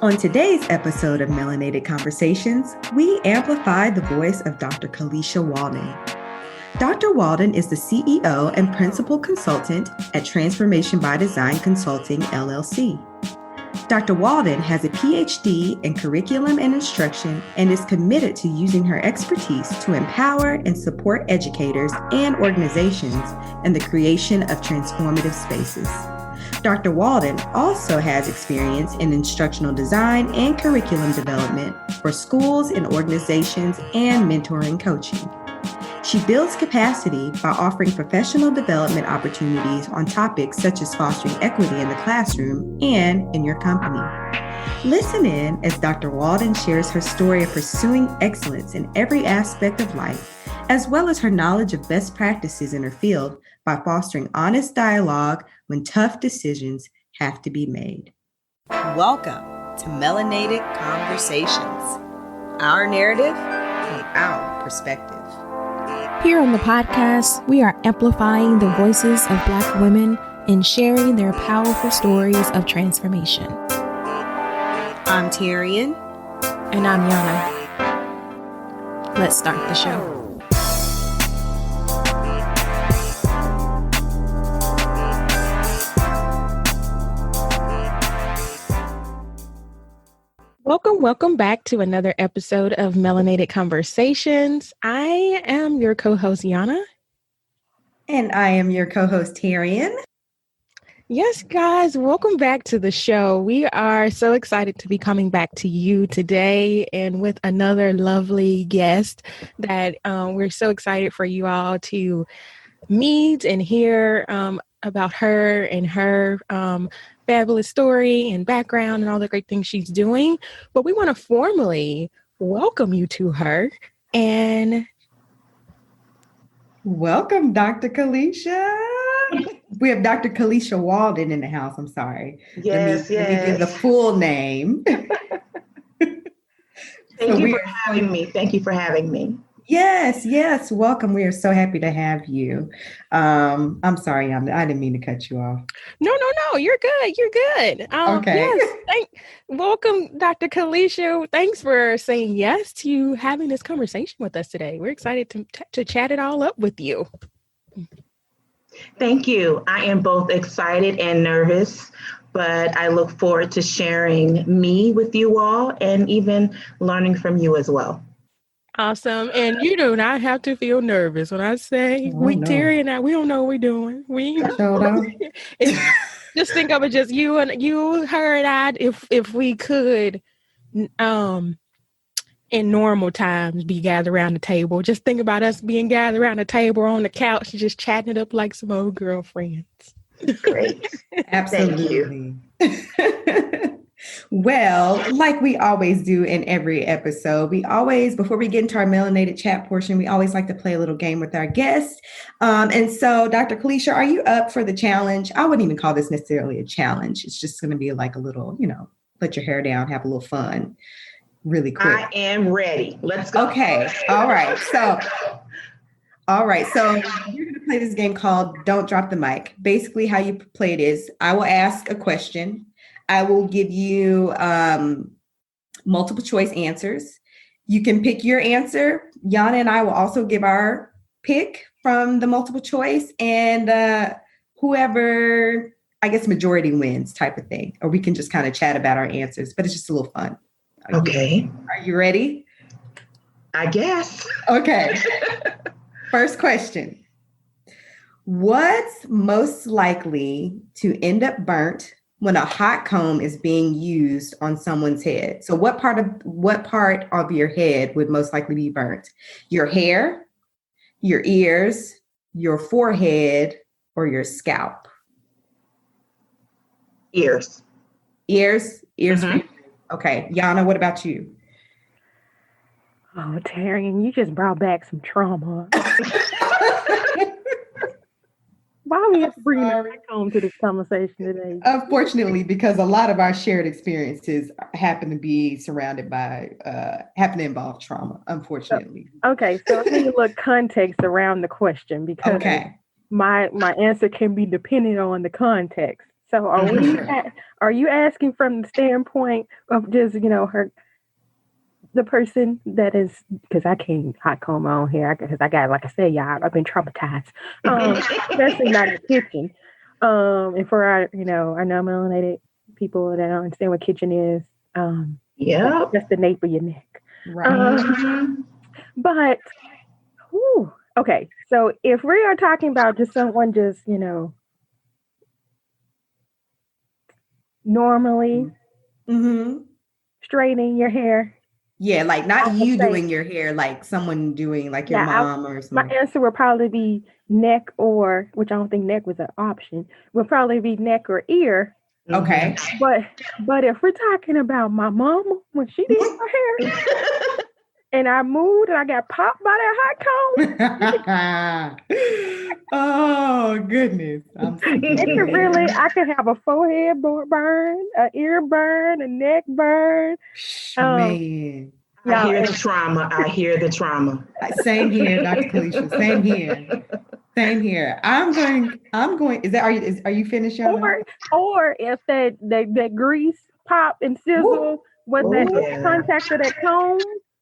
On today's episode of Melanated Conversations, we amplify the voice of Dr. Kalisha Waldon. Dr. Waldon is the CEO and Principal Consultant at Transformation by Design Consulting, LLC. Dr. Waldon has a Ph.D. in Curriculum and Instruction and is committed to using her expertise to empower and support educators and organizations in the creation of transformative spaces. Dr. Waldon also has experience in instructional design and curriculum development for schools and organizations and mentoring coaching. She builds capacity by offering professional development opportunities on topics such as fostering equity in the classroom and in your company. Listen in as Dr. Waldon shares her story of pursuing excellence in every aspect of life, as well as her knowledge of best practices in her field by fostering honest dialogue when tough decisions have to be made. Welcome to Melanated Conversations, our narrative from our perspective. Here on the podcast, we are amplifying the voices of Black women and sharing their powerful stories of transformation. I'm Tyrion. And I'm Yana. Let's start the show. Welcome back to another episode of Melanated Conversations. I am your co-host, Yana. And I am your co-host, Tyrion. Yes, guys, welcome back to the show. We are so excited to be coming back to you today and with another lovely guest that we're so excited for you all to meet and hear about her and her fabulous story and background and all the great things she's doing. But we want to formally welcome you to her and welcome, Dr. Kalisha. We have Dr. Kalisha Waldon in the house. I'm sorry. Yes, let me give the full name. Thank you for having me. Yes. Welcome. We are so happy to have you. I'm sorry, I didn't mean to cut you off. No. You're good. Okay. Yes. Welcome, Dr. Kalisha. Thanks for saying yes to having this conversation with us today. We're excited to chat it all up with you. Thank you. I am both excited and nervous, but I look forward to sharing me with you all and even learning from you as well. Awesome. And you do not have to feel nervous when I say Terry and I, we don't know what we're doing. Just think of it just you, her, and I, if we could, in normal times, be gathered around the table. Just think about us being gathered around the table on the couch and just chatting it up like some old girlfriends. Great. Absolutely. Well, like we always do in every episode, before we get into our melanated chat portion, we always like to play a little game with our guests. And so, Dr. Kalisha, are you up for the challenge? I wouldn't even call this necessarily a challenge. It's just going to be like a little, put your hair down, have a little fun, really quick. I am ready. Let's go. Okay. All right. So you're going to play this game called Don't Drop the Mic. Basically, how you play it is I will ask a question. I will give you multiple choice answers. You can pick your answer. Yana and I will also give our pick from the multiple choice, and whoever, I guess, majority wins type of thing. Or we can just kind of chat about our answers, but it's just a little fun. Okay. Are you ready? I guess. Okay. First question. What's most likely to end up burnt when a hot comb is being used on someone's head? So what part of your head would most likely be burnt? Your hair, your ears, your forehead, or your scalp? Ears. Ears. Mm-hmm. Okay. Yana, what about you? Oh, Taryn, you just brought back some trauma. Why are we have to bring that home to this conversation today? Unfortunately, because a lot of our shared experiences happen to be surrounded by, happen to involve trauma, unfortunately. Okay, so I need a little context around the question because my answer can be dependent on the context. So are you asking from the standpoint of just, the person that is, because I can't hot comb my own hair because I got, like I said, y'all, I've been traumatized, especially not in the kitchen. And for our, our non-melanated people that don't understand what kitchen is, that's the nape of your neck. Right. But, okay, so if we are talking about just someone just, normally straightening your hair. Yeah, like not you doing your hair, like someone doing, like your mom or something. My answer would probably be neck or, which I don't think neck was an option, would probably be neck or ear. Okay. But if we're talking about my mama, when she did her hair, and I moved and I got popped by that hot comb. Oh, goodness. I could have a forehead burn, an ear burn, a neck burn. Man. I hear the trauma. I hear the trauma. Same here, Dr. Kalisha. Same here. Same here. I'm going, are you finished, y'all? Or if that grease pop and sizzle with that contact of that comb,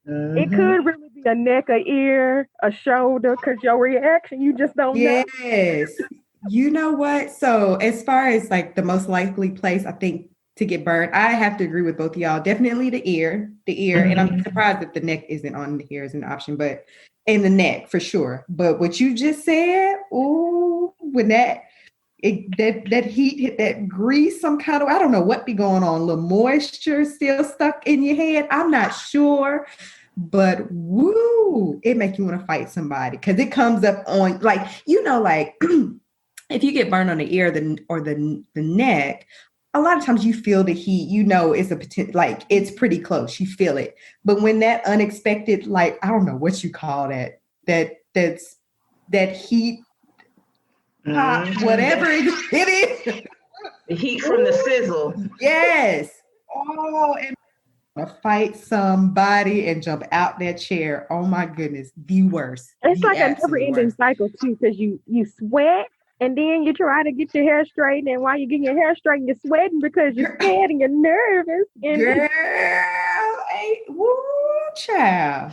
it could really be a neck, a ear, a shoulder, because your reaction, you just don't know. Yes. You know what? So as far as like the most likely place, I think, to get burned, I have to agree with both of y'all. Definitely the ear, and I'm surprised if the neck isn't on the ear as an option, but in the neck for sure. But what you just said, when that heat hit that grease, some kind of, I don't know what be going on, a little moisture still stuck in your head. I'm not sure, but it makes you want to fight somebody because it comes up on like, if you get burned on the ear or the neck, a lot of times you feel the heat, it's a potential, like it's pretty close. You feel it. But when that unexpected, like, I don't know what you call that heat pop, whatever it is. The heat from the sizzle. Yes. And fight somebody and jump out that chair. Oh my goodness. The worst. It's like a never-ending cycle too, because you sweat. And then you try to get your hair straightened, and while you're getting your hair straightened, you're sweating because you're scared and you're nervous. And woo, child.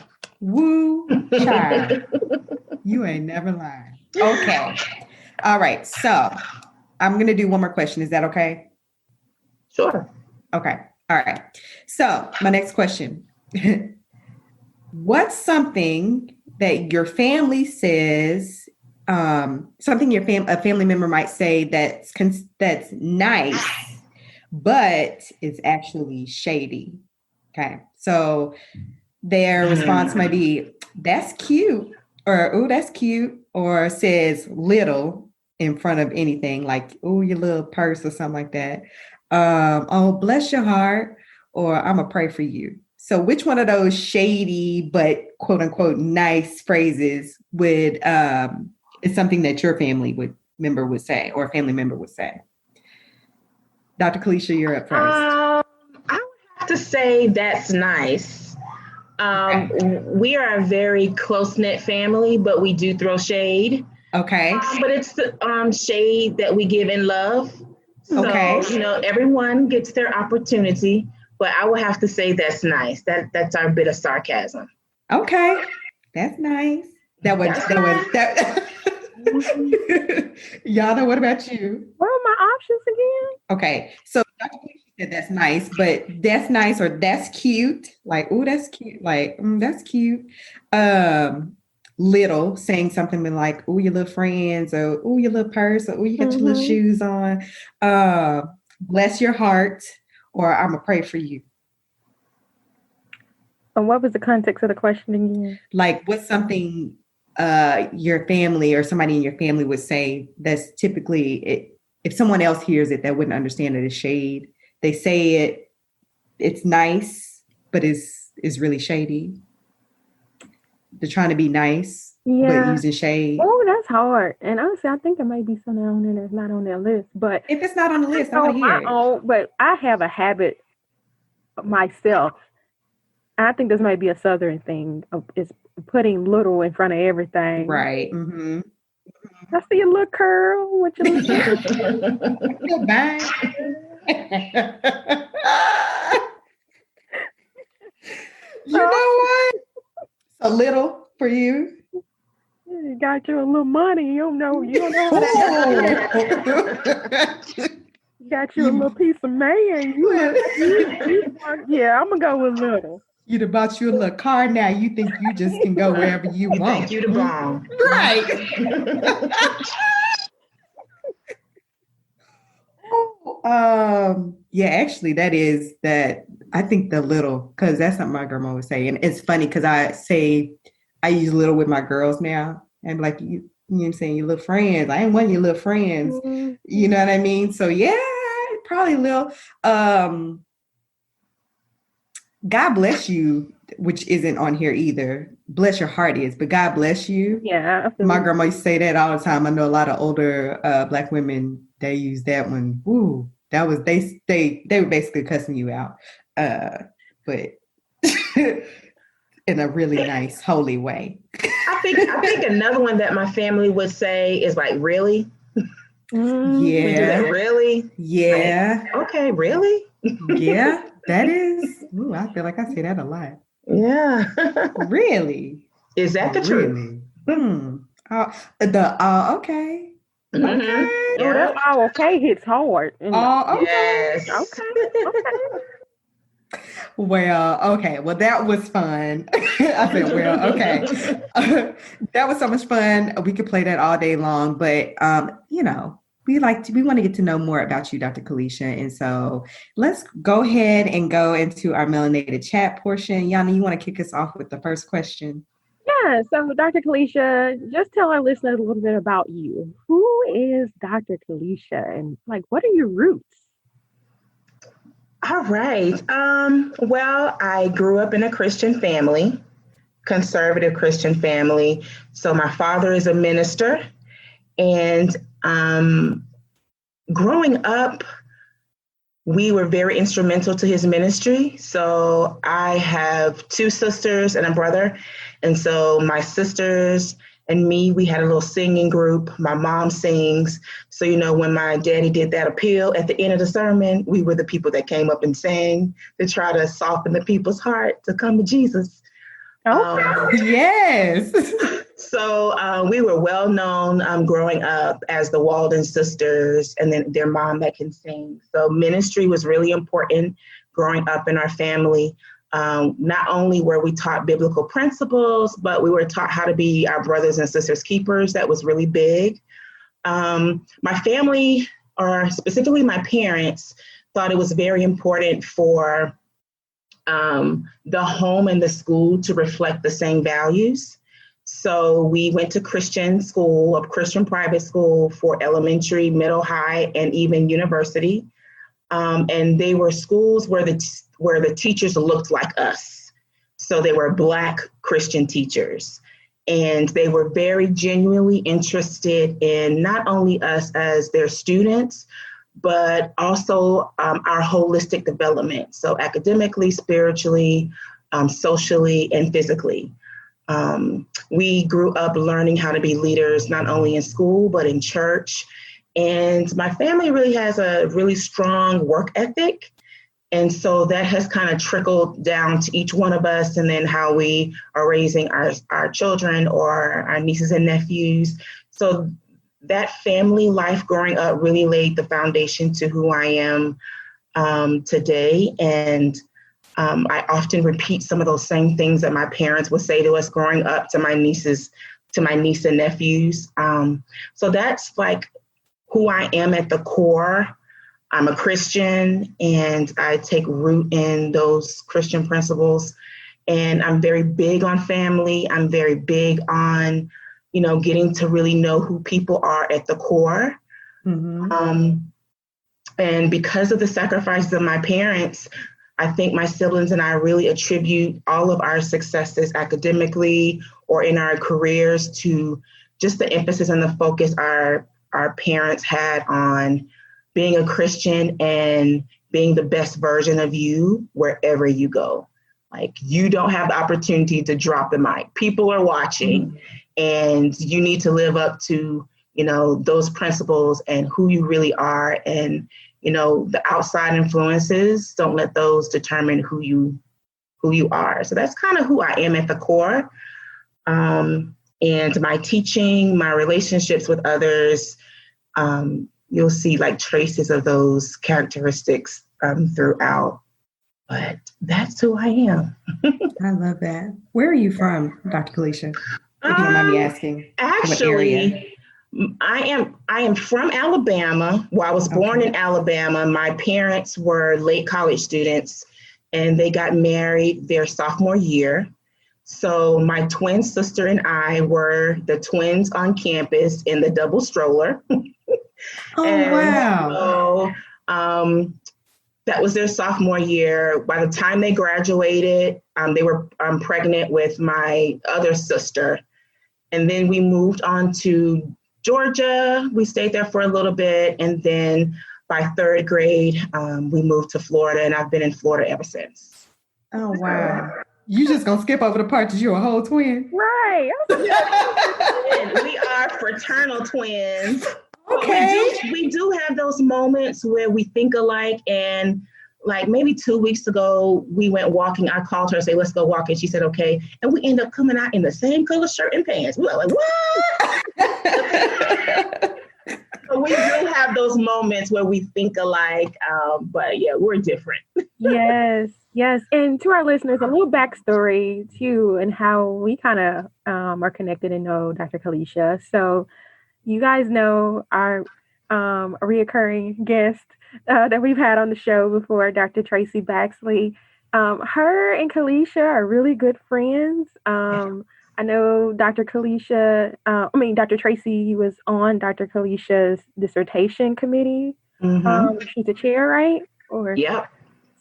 You ain't never lying. Okay. All right. So I'm going to do one more question. Is that okay? Sure. Okay. All right. So my next question. What's something that your family says, something a family member might say that's nice, but it's actually shady? Okay. So their response might be, that's cute, or, oh, that's cute, or says little in front of anything, like, oh, your little purse or something like that. Oh, bless your heart, or I'm gonna pray for you. So which one of those shady but quote unquote nice phrases is something that your family member would say, or a family member would say? Dr. Kalisha, you're up first. I would have to say that's nice. We are a very close-knit family, but we do throw shade. Okay. But it's the shade that we give in love. So, everyone gets their opportunity, but I would have to say that's nice. That's our bit of sarcasm. Okay. That's nice. That was. Yana, what about you? What are my options again? Okay. So Dr. Kalisha said that's nice, but that's nice or that's cute. Like, oh, that's cute. Like, that's cute. Little, saying something like, oh, your little friends, or oh, your little purse, or oh, you got your little shoes on. Bless your heart, or I'm gonna pray for you. And what was the context of the question again? Like, what's something your family or somebody in your family would say that's typically, if someone else hears it that wouldn't understand it as shade, they say it's nice, but is really shady. They're trying to be nice, but using shade. Oh, that's hard. And honestly, I think it might be something on there that's not on their list. But if it's not on the list, I want to hear it. But I have a habit myself. I think this might be a Southern thing. Is putting little in front of everything. Right. Mm-hmm. I see a little curl with your Goodbye. You know what? A little for you. You got you a little money. You don't know how that got you a little piece of man. Yeah, I'm gonna go with little. You'd have bought you a little car now. You think you just can go wherever you want. Think you the bomb. Right. Yeah, actually that I think the little, because that's something my grandma would say. And it's funny because I use little with my girls now. And like, you know what I'm saying, your little friends. I ain't one of your little friends. Mm-hmm. You know what I mean? So yeah, probably little. God bless you, which isn't on here either. Bless your heart is, but God bless you. Yeah. My grandma used to say that all the time. I know a lot of older Black women, they use that one. Woo. That was, they were basically cussing you out. But in a really nice, holy way. I think another one that my family would say is like, really? Yeah. We do that, really? Yeah. Like, okay, really? Yeah, that is. Ooh, I feel like I say that a lot. Yeah. Really? Is that the truth? Okay. Mm-hmm. Okay. Oh, that okay hits hard. Okay. Yes. Okay. Well, okay. Well, that was fun. I said, well, okay. That was so much fun. We could play that all day long, but we want to get to know more about you, Dr. Kalisha. And so let's go ahead and go into our melanated chat portion. Yana, you want to kick us off with the first question? Yeah. So Dr. Kalisha, just tell our listeners a little bit about you. Who is Dr. Kalisha and what are your roots? All right. Well, I grew up in a Christian family, conservative Christian family. So my father is a minister, and growing up, we were very instrumental to his ministry. So I have 2 sisters and a brother. And so my sisters and me, we had a little singing group. My mom sings. So, when my daddy did that appeal at the end of the sermon, we were the people that came up and sang to try to soften the people's heart to come to Jesus. Yes. So we were well known growing up as the Waldon sisters, and then their mom that can sing. So ministry was really important growing up in our family. Not only were we taught biblical principles, but we were taught how to be our brothers and sisters keepers. That was really big. My family, or specifically my parents, thought it was very important for the home and the school to reflect the same values. So we went to Christian school, a Christian private school for elementary, middle, high, and even university. And they were schools where the teachers looked like us. So they were Black Christian teachers. And they were very genuinely interested in not only us as their students, but also our holistic development. So academically, spiritually, socially, and physically. We grew up learning how to be leaders, not only in school, but in church. And my family really has a really strong work ethic. And so that has kind of trickled down to each one of us, and then how we are raising our children or our nieces and nephews. So that family life growing up really laid the foundation to who I am today. And I often repeat some of those same things that my parents would say to us growing up to my niece and nephews. So that's who I am at the core. I'm a Christian, and I take root in those Christian principles. And I'm very big on family. I'm very big on, getting to really know who people are at the core. Mm-hmm. And because of the sacrifices of my parents, I think my siblings and I really attribute all of our successes academically or in our careers to just the emphasis and the focus our parents had on being a Christian and being the best version of you wherever you go. You don't have the opportunity to drop the mic. People are watching, mm-hmm. and you need to live up to those principles and who you really are. And, the outside influences, don't let those determine who you are. So that's kind of who I am at the core. And my teaching, my relationships with others, you'll see like traces of those characteristics throughout. But that's who I am. I love that. Where are you from, Dr. Kalisha? If you don't mind me asking. Actually, I am from Alabama. Well, I was born in Alabama. My parents were late college students, and they got married their sophomore year. So my twin sister and I were the twins on campus in the double stroller. Wow. So that was their sophomore year. By the time they graduated, they were pregnant with my other sister. And then we moved on to Georgia. We stayed there for a little bit. And then by third grade, we moved to Florida, and I've been in Florida ever since. Oh, wow. You just gonna skip over the part that you're a whole twin? Right. We are fraternal twins. Okay. We do have those moments where we think alike, and like maybe 2 weeks ago, we went walking. I called her and said, let's go walk. And she said, okay. And we end up coming out in the same color shirt and pants. We were like, what? So we do have those moments where we think alike, but yeah, we're different. Yes. And to our listeners, a little backstory too, and how we kind of are connected and know Dr. Kalisha. So you guys know our reoccurring guest that we've had on the show before, Dr. Tracy Baxley. Her and Kalisha are really good friends. I know Dr. Tracy was on Dr. Kalisha's dissertation committee. She's the chair, right? Yep.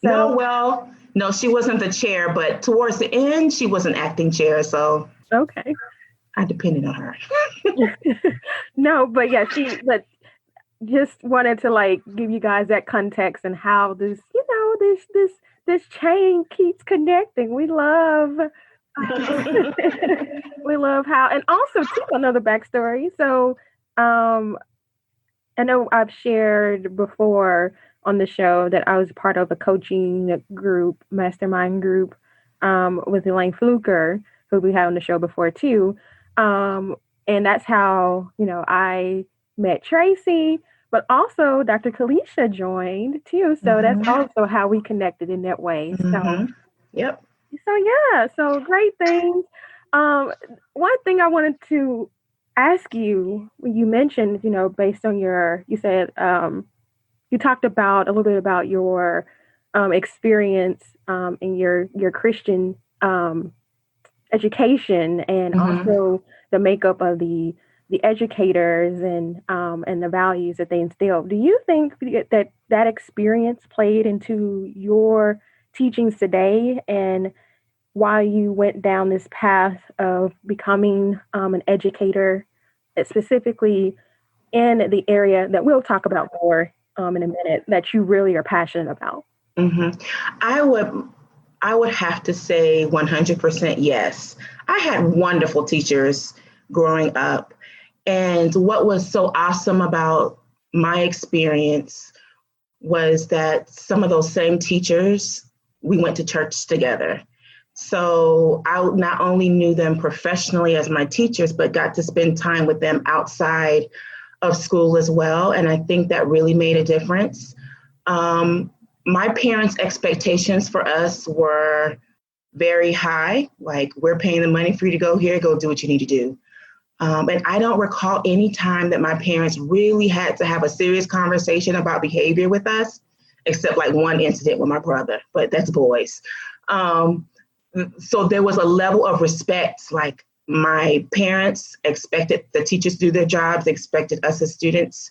So, no, she wasn't the chair, but towards the end, she was an acting chair. So okay, I depended on her. No, but yeah, but just wanted to like give you guys that context and how this chain keeps connecting. We love how, and also too, another backstory. So I know I've shared before on the show that I was part of a coaching group, mastermind group, with Elaine Fluker, who we had on the show before too. And that's how, I met Tracy, but also Dr. Kalisha joined too. So that's also how we connected in that way. So, yep. So yeah, so great things. One thing I wanted to ask you, you mentioned, based on you said, you talked about a little bit about your experience in your Christian education, and also the makeup of the educators and the values that they instilled. Do you think that experience played into your teachings today, and why you went down this path of becoming an educator, specifically in the area that we'll talk about more in a minute, that you really are passionate about? I would have to say 100% yes. I had wonderful teachers growing up. And what was so awesome about my experience was that some of those same teachers, we went to church together. So I not only knew them professionally as my teachers, but got to spend time with them outside of school as well. And I think that really made a difference. My parents' expectations for us were very high. Like, we're paying the money for you to go here, go do what you need to do. And I don't recall any time that my parents really had to have a serious conversation about behavior with us, except like one incident with my brother, but that's boys. So there was a level of respect. Like, my parents expected the teachers to do their jobs, expected us as students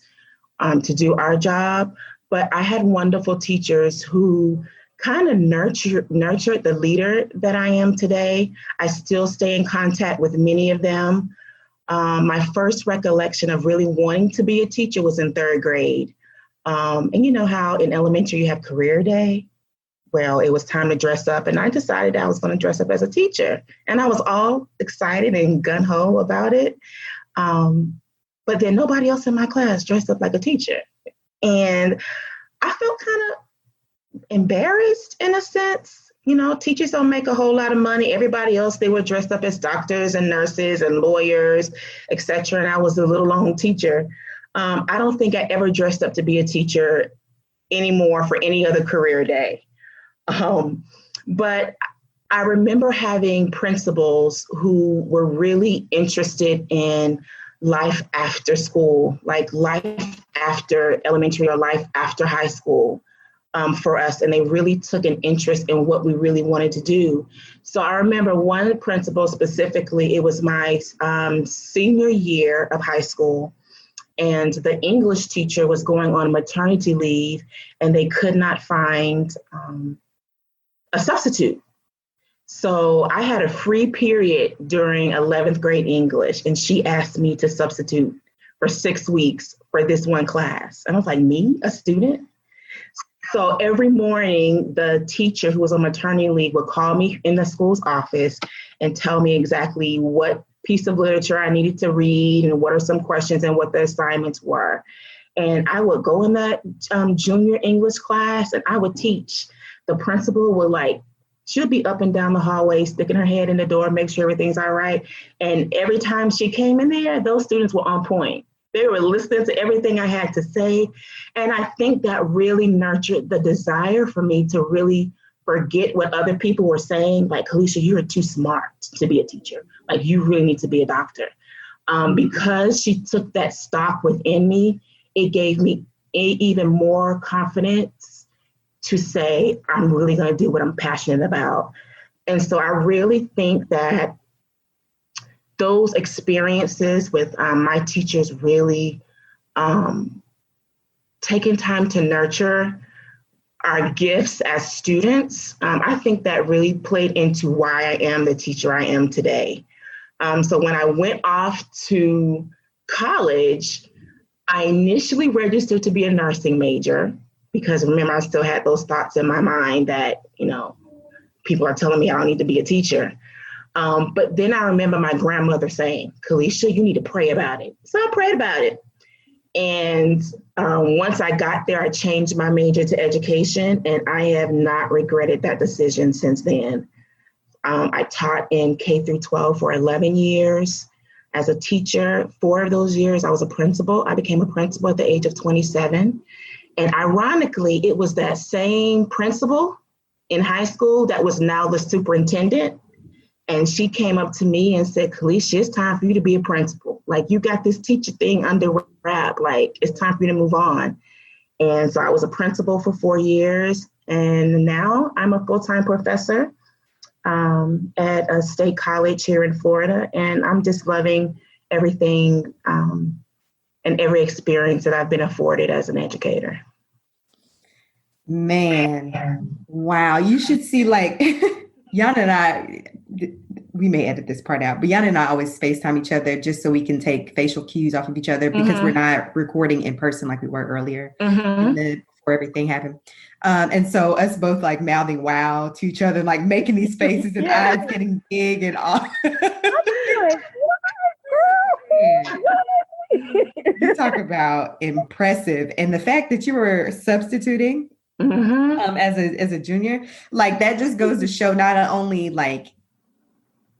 to do our job. But I had wonderful teachers who kind of nurtured the leader that I am today. I still stay in contact with many of them. My first recollection of really wanting to be a teacher was in third grade. And you know how in elementary you have career day? Well, it was time to dress up, and I decided I was going to dress up as a teacher. And I was all excited and gung-ho about it. But but then nobody else in my class dressed up like a teacher. And I felt kind of embarrassed in a sense. You know, teachers don't make a whole lot of money. Everybody else, they were dressed up as doctors and nurses and lawyers, etc. And I was a little lone teacher. I don't think I ever dressed up to be a teacher anymore for any other career day. But I remember having principals who were really interested in life after school, like life after elementary or life after high school for us. And they really took an interest in what we really wanted to do. So I remember one principal specifically, it was my senior year of high school. And the English teacher was going on maternity leave and they could not find a substitute. So I had a free period during 11th grade English, and she asked me to substitute for 6 weeks for this one class. And I was like, me, a student? So every morning, the teacher who was on maternity leave would call me in the school's office and tell me exactly what piece of literature I needed to read and what are some questions and what the assignments were. And I would go in that junior English class and I would teach. The principal would she'll be up and down the hallway, sticking her head in the door, make sure everything's all right. And every time she came in there, those students were on point. They were listening to everything I had to say. And I think that really nurtured the desire for me to really forget what other people were saying. Like, Kalisha, you are too smart to be a teacher. Like, you really need to be a doctor. Because she took that stock within me, it gave me even more confidence to say, I'm really going to do what I'm passionate about. And so I really think that those experiences with my teachers really taking time to nurture our gifts as students, I think that really played into why I am the teacher I am today. So when I went off to college, I initially registered to be a nursing major because remember, I still had those thoughts in my mind that, people are telling me I don't need to be a teacher. But then I remember my grandmother saying, Kalisha, you need to pray about it. So I prayed about it. And once I got there, I changed my major to education, and I have not regretted that decision since then. I taught in K through 12 for 11 years. As a teacher, 4 of those years, I was a principal. I became a principal at the age of 27. And ironically, it was that same principal in high school that was now the superintendent. And she came up to me and said, Kalisha, it's time for you to be a principal. Like, you got this teacher thing under wrap. Like, it's time for you to move on. And so I was a principal for 4 years. And now I'm a full-time professor at a state college here in Florida. And I'm just loving everything and every experience that I've been afforded as an educator. Man, wow. You should see, Yana and I, we may edit this part out, but Yana and I always FaceTime each other just so we can take facial cues off of each other because we're not recording in person like we were earlier before everything happened. And so us both mouthing wow to each other, making these faces and eyes getting big and all. You talk about impressive. And the fact that you were substituting as a junior, that just goes to show not only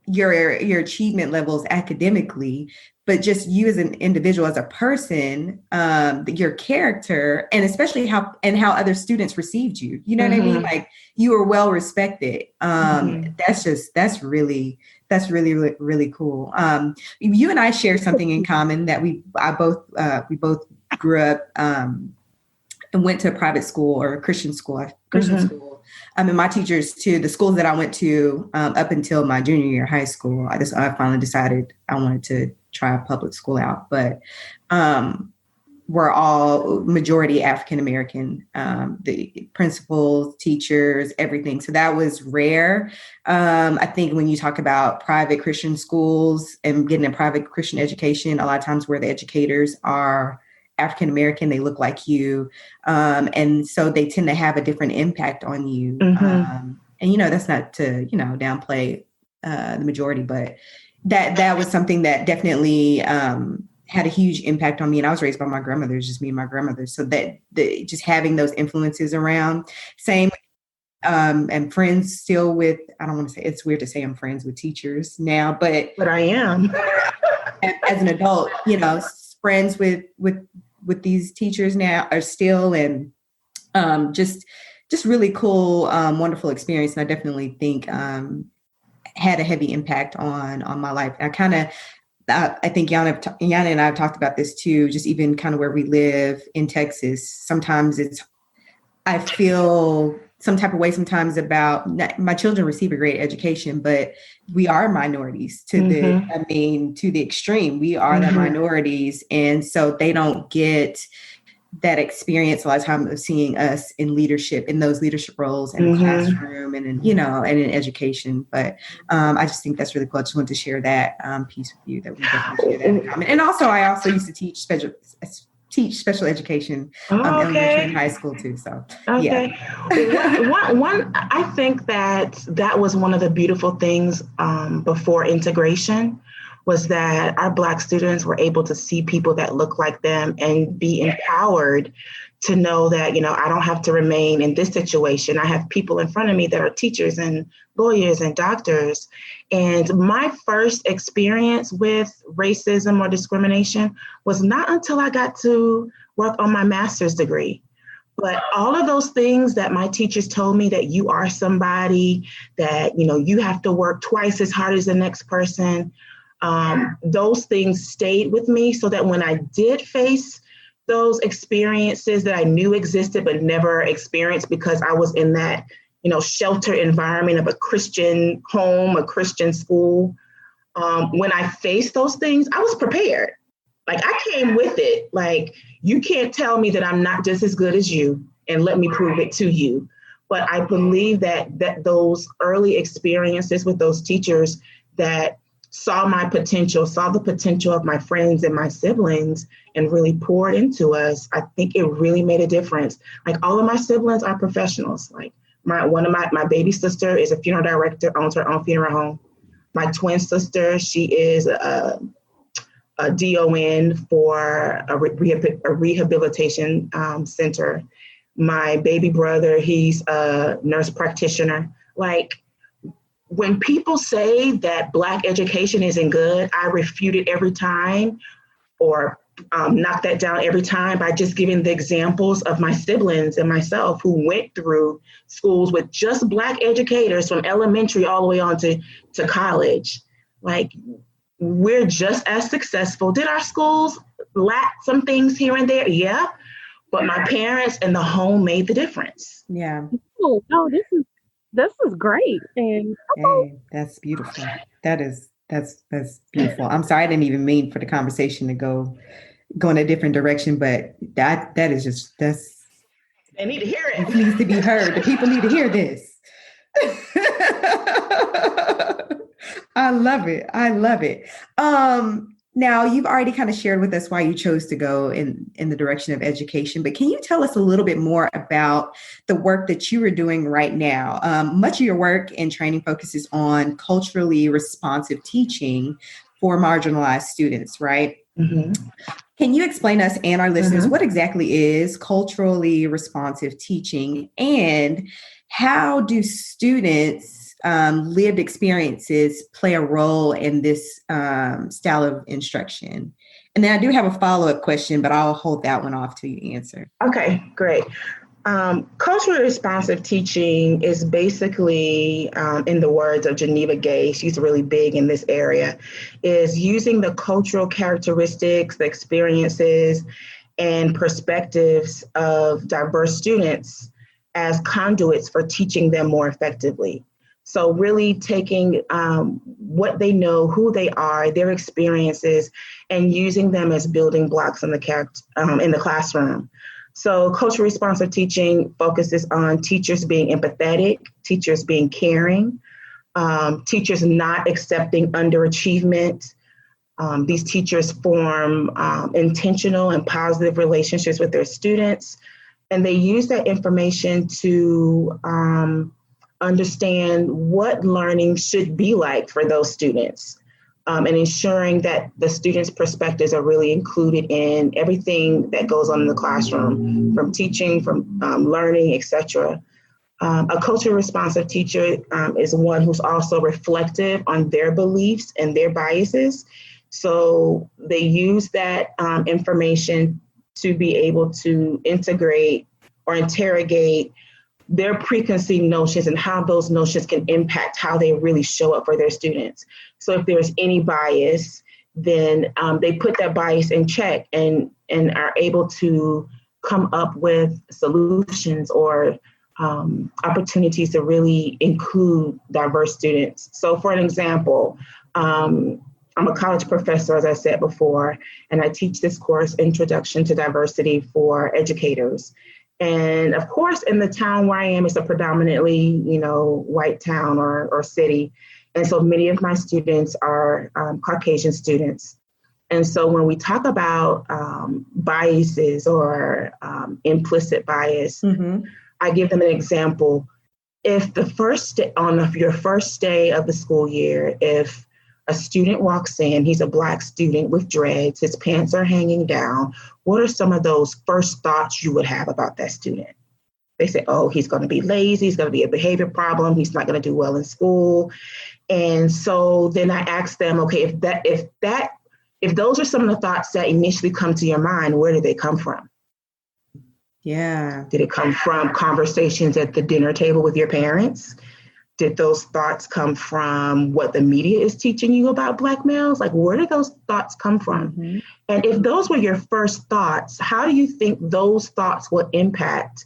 your achievement levels academically, but just you as an individual, as a person, your character, and especially how other students received you. You know what I mean? You were well respected. That's really, really cool. You and I share something in common that we both grew up and went to a private school or a Christian school. School. And my teachers too, the schools that I went to up until my junior year of high school, I finally decided I wanted to try a public school out, but we're all majority African-American, the principals, teachers, everything. So that was rare. I think when you talk about private Christian schools and getting a private Christian education, a lot of times where the educators are African-American, they look like you. And so they tend to have a different impact on you. And, that's not to, downplay the majority, but that was something that definitely had a huge impact on me. And I was raised by my grandmother, just me and my grandmother. So that just having those influences around, same, and friends still with, I don't want to say, it's weird to say I'm friends with teachers now, but I am. as an adult, friends with these teachers now are still, and just really cool, wonderful experience. And I definitely think had a heavy impact on my life. I think Yana and I have talked about this too, just even kind of where we live in Texas. Sometimes I feel some type of way sometimes about my children receive a great education, but we are minorities to the extreme. We are the minorities. And so they don't get that experience a lot of time of seeing us in leadership, in those leadership roles in the classroom and in, and in education. But I just think that's really cool. I just wanted to share that piece with you, that we definitely share that in common. And also, I also used to teach special education, elementary and high school too. So, yeah. One, I think that was one of the beautiful things before integration, was that our Black students were able to see people that look like them and be empowered to know that, I don't have to remain in this situation. I have people in front of me that are teachers and lawyers and doctors. And my first experience with racism or discrimination was not until I got to work on my master's degree. But all of those things that my teachers told me, that you are somebody, that, you have to work twice as hard as the next person, those things stayed with me, so that when I did face those experiences that I knew existed but never experienced because I was in that, shelter environment of a Christian home, a Christian school, when I faced those things, I was prepared. Like, I came with it. Like, you can't tell me that I'm not just as good as you, and let me prove it to you. But I believe that those early experiences with those teachers that saw my potential, saw the potential of my friends and my siblings, and really poured into us, I think it really made a difference. Like, all of my siblings are professionals. Like, one of my baby sister is a funeral director, owns her own funeral home. My twin sister, she is a DON for a rehabilitation center. My baby brother, he's a nurse practitioner. Like, when people say that Black education isn't good, I refute it every time, or knock that down every time by just giving the examples of my siblings and myself, who went through schools with just Black educators from elementary all the way on to college. Like, we're just as successful. Did our schools lack some things here and there? Yeah. But my parents and the home made the difference. Yeah. Oh, no, this is great. And hey, that's beautiful. That's beautiful. I'm sorry, I didn't even mean for the conversation to go in a different direction, but that is just, they need to hear it. It needs to be heard. The people need to hear this. I love it. Now, you've already kind of shared with us why you chose to go in the direction of education, but can you tell us a little bit more about the work that you are doing right now? Much of your work and training focuses on culturally responsive teaching for marginalized students, right? Mm-hmm. Can you explain to us and our listeners what exactly is culturally responsive teaching, and how do students' lived experiences play a role in this style of instruction? And then I do have a follow-up question, but I'll hold that one off till you answer. Okay, great. Culturally responsive teaching is basically, in the words of Geneva Gay, she's really big in this area, is using the cultural characteristics, the experiences, and perspectives of diverse students as conduits for teaching them more effectively. So really taking what they know, who they are, their experiences, and using them as building blocks in the classroom. So culturally responsive teaching focuses on teachers being empathetic, teachers being caring, teachers not accepting underachievement. These teachers form intentional and positive relationships with their students, and they use that information to understand what learning should be like for those students. and ensuring that the students' perspectives are really included in everything that goes on in the classroom, from teaching, from learning, etc. A culturally responsive teacher is one who's also reflective on their beliefs and their biases. So they use that information to be able to integrate or interrogate their preconceived notions and how those notions can impact how they really show up for their students. So if there's any bias, then they put that bias in check and are able to come up with solutions or opportunities to really include diverse students. So for an example, I'm a college professor, as I said before, and I teach this course, Introduction to Diversity for Educators. And of course, in the town where I am, it's a predominantly, white town or city. And so many of my students are Caucasian students. And so when we talk about biases or implicit bias, I give them an example. If on your first day of the school year, if a student walks in, he's a Black student with dreads, his pants are hanging down, what are some of those first thoughts you would have about that student? They say, oh, he's going to be lazy, he's going to be a behavior problem, he's not going to do well in school. And so then I ask them, okay, if those are some of the thoughts that initially come to your mind, where do they come from? Yeah. Did it come from conversations at the dinner table with your parents? Did those thoughts come from what the media is teaching you about Black males? Like, where did those thoughts come from? Mm-hmm. And if those were your first thoughts, how do you think those thoughts will impact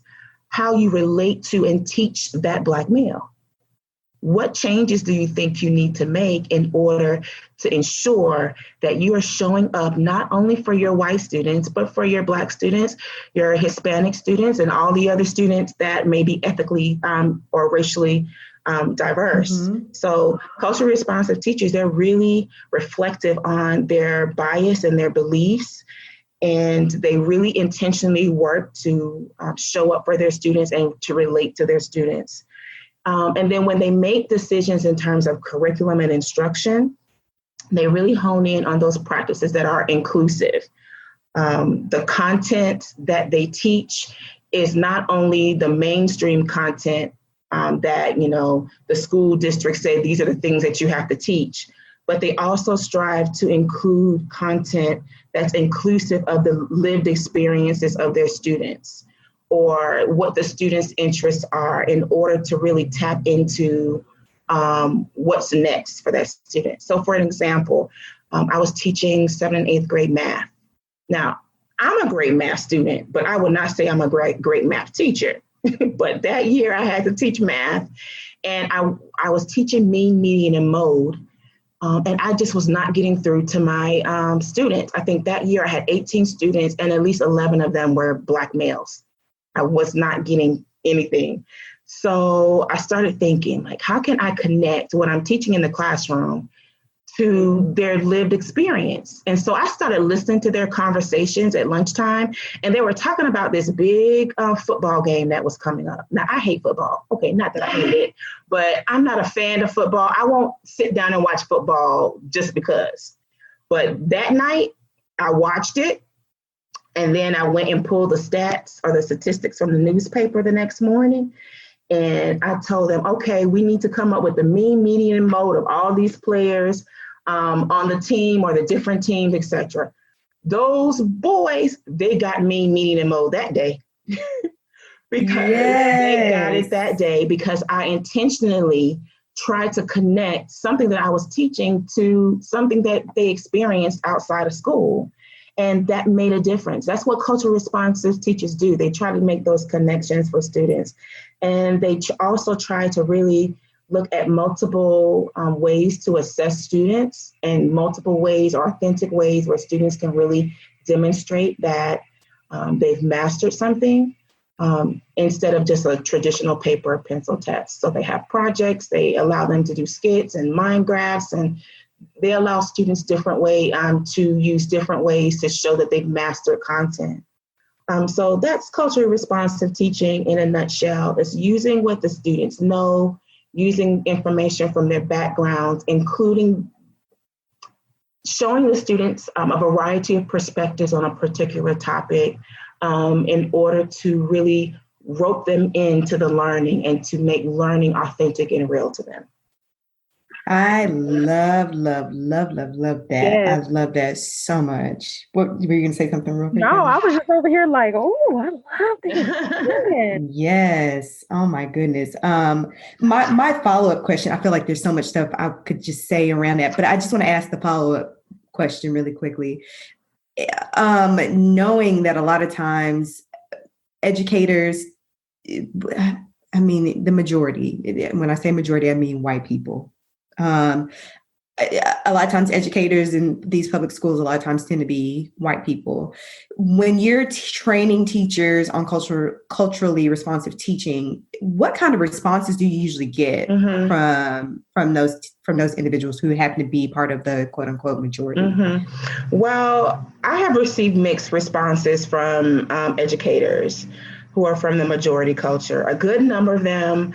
how you relate to and teach that Black male? What changes do you think you need to make in order to ensure that you are showing up not only for your white students, but for your Black students, your Hispanic students, and all the other students that may be ethically or racially diverse? Mm-hmm. So culturally responsive teachers, they're really reflective on their bias and their beliefs, and they really intentionally work to show up for their students and to relate to their students. And then when they make decisions in terms of curriculum and instruction, they really hone in on those practices that are inclusive. The content that they teach is not only the mainstream content that, the school district said these are the things that you have to teach, but they also strive to include content that's inclusive of the lived experiences of their students, or what the students' interests are, in order to really tap into what's next for that student. So for an example, I was teaching 7th and 8th grade math. Now, I'm a great math student, but I would not say I'm a great math teacher. But that year I had to teach math, and I was teaching mean, median, and mode. And I just was not getting through to my students. I think that year I had 18 students, and at least 11 of them were Black males. I was not getting anything. So I started thinking, like, how can I connect what I'm teaching in the classroom to their lived experience? And so I started listening to their conversations at lunchtime, and they were talking about this big football game that was coming up. Now, I hate football. Okay, not that I hate it, but I'm not a fan of football. I won't sit down and watch football just because. But that night, I watched it. And then I went and pulled the stats or the statistics from the newspaper the next morning. And I told them, okay, we need to come up with the mean, median, and mode of all these players on the team or the different teams, etc. Those boys, they got mean, median, and mode that day. Because they got it that day because I intentionally tried to connect something that I was teaching to something that they experienced outside of school. And that made a difference. That's what culturally responsive teachers do. They try to make those connections for students. And they also try to really look at multiple ways to assess students, and multiple ways or authentic ways where students can really demonstrate that they've mastered something, instead of just a traditional paper or pencil test. So they have projects, they allow them to do skits and mind graphs, and they allow students different way to use different ways to show that they've mastered content. So that's culturally responsive teaching in a nutshell. It's using what the students know, using information from their backgrounds, including showing the students a variety of perspectives on a particular topic in order to really rope them into the learning and to make learning authentic and real to them. I love that. Yes. I love that so much. What were you going to say something real quick? No, I was just over here like, oh, I love this. Yes. Oh my goodness. My follow-up question, I feel like there's so much stuff I could just say around that, but I just want to ask the follow-up question really quickly. Knowing that a lot of times educators, I mean, the majority, when I say majority, I mean white people. A lot of times educators in these public schools, a lot of times tend to be white people. When you're training teachers on culturally responsive teaching, what kind of responses do you usually get from those individuals who happen to be part of the quote unquote majority? Well, I have received mixed responses from educators who are from the majority culture. A good number of them,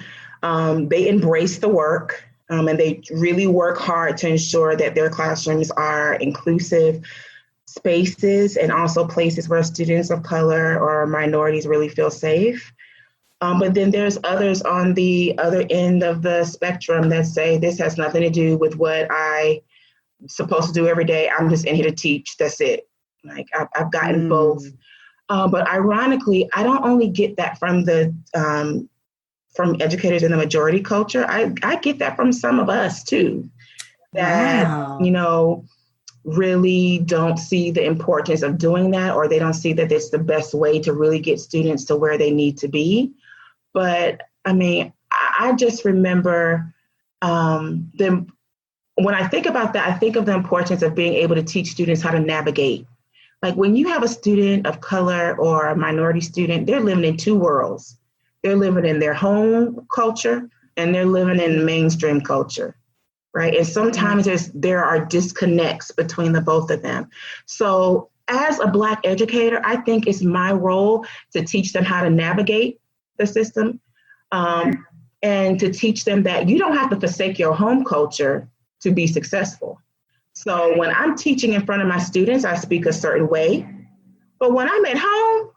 they embrace the work. And they really work hard to ensure that their classrooms are inclusive spaces and also places where students of color or minorities really feel safe. But then there's others on the other end of the spectrum that say this has nothing to do with what I'm supposed to do every day. I'm just in here to teach. That's it. Like I've gotten both. But ironically, I don't only get that from from educators in the majority culture. I get that from some of us too, that, really don't see the importance of doing that, or they don't see that it's the best way to really get students to where they need to be. But I mean, I just remember them. When I think about that, I think of the importance of being able to teach students how to navigate. Like when you have a student of color or a minority student, they're living in two worlds. They're living in their home culture and they're living in mainstream culture, right? And sometimes there are disconnects between the both of them. So as a Black educator, I think it's my role to teach them how to navigate the system and to teach them that you don't have to forsake your home culture to be successful. So when I'm teaching in front of my students, I speak a certain way. But when I'm at home,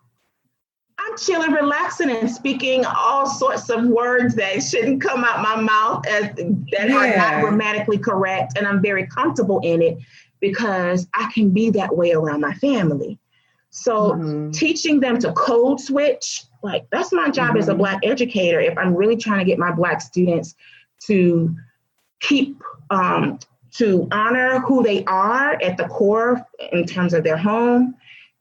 I'm chilling, relaxing, and speaking all sorts of words that shouldn't come out my mouth that are not grammatically correct. And I'm very comfortable in it because I can be that way around my family. So teaching them to code switch, like that's my job as a Black educator. If I'm really trying to get my Black students to keep, to honor who they are at the core in terms of their home,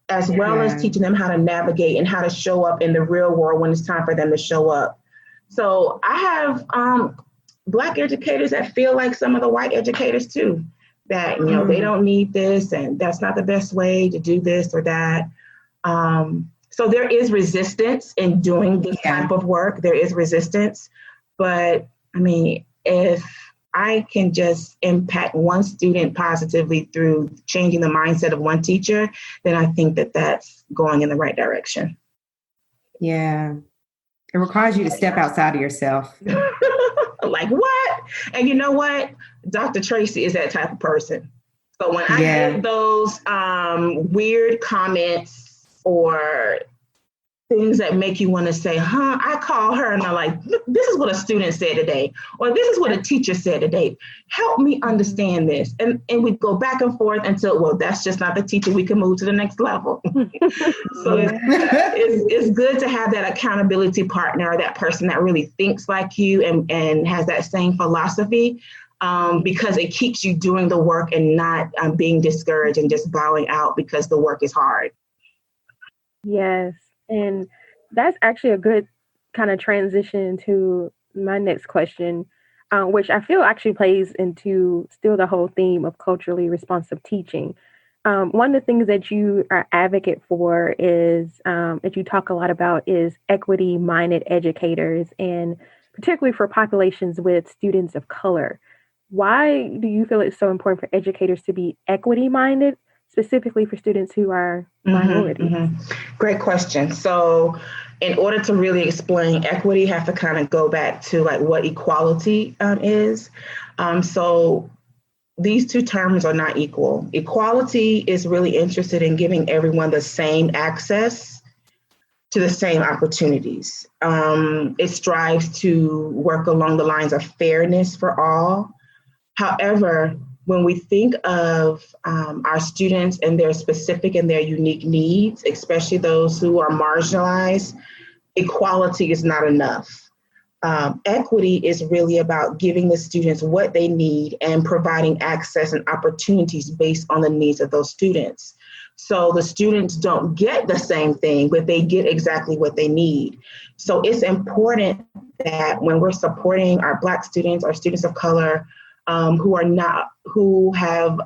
as well as teaching them how to navigate and how to show up in the real world when it's time for them to show up. So I have Black educators that feel like some of the white educators too, that, they don't need this and that's not the best way to do this or that. So there is resistance in doing this type of work. There is resistance, but I mean, if I can just impact one student positively through changing the mindset of one teacher, then I think that that's going in the right direction. Yeah. It requires you to step outside of yourself. Like what? And you know what? Dr. Tracy is that type of person. So when I get those weird comments or things that make you want to say, I call her and I'm like, this is what a student said today, or this is what a teacher said today. Help me understand this. And we go back and forth until, well, that's just not the teacher. We can move to the next level. So it's good to have that accountability partner, or that person that really thinks like you and has that same philosophy, because it keeps you doing the work and not being discouraged and just bowing out because the work is hard. Yes. And that's actually a good kind of transition to my next question, which I feel actually plays into still the whole theme of culturally responsive teaching. One of the things that you are advocate for is, that you talk a lot about, is equity-minded educators, and particularly for populations with students of color. Why do you feel it's so important for educators to be equity-minded, specifically for students who are minorities? Great question. So in order to really explain equity, you have to kind of go back to like what equality is. So these two terms are not equal. Equality is really interested in giving everyone the same access to the same opportunities. It strives to work along the lines of fairness for all. However, when we think of our students and their specific and their unique needs, especially those who are marginalized, equality is not enough. Equity is really about giving the students what they need and providing access and opportunities based on the needs of those students. So the students don't get the same thing, but they get exactly what they need. So it's important that when we're supporting our Black students, our students of color, who have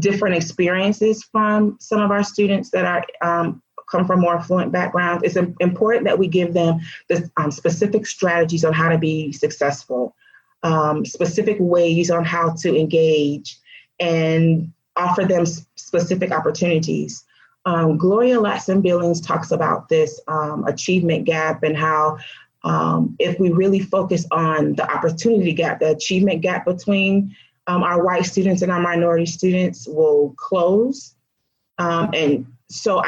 different experiences from some of our students that are come from more affluent backgrounds, it's important that we give them the specific strategies on how to be successful, specific ways on how to engage, and offer them specific opportunities. Gloria Latson-Billings talks about this achievement gap and how if we really focus on the opportunity gap, the achievement gap between our white students and our minority students will close. And so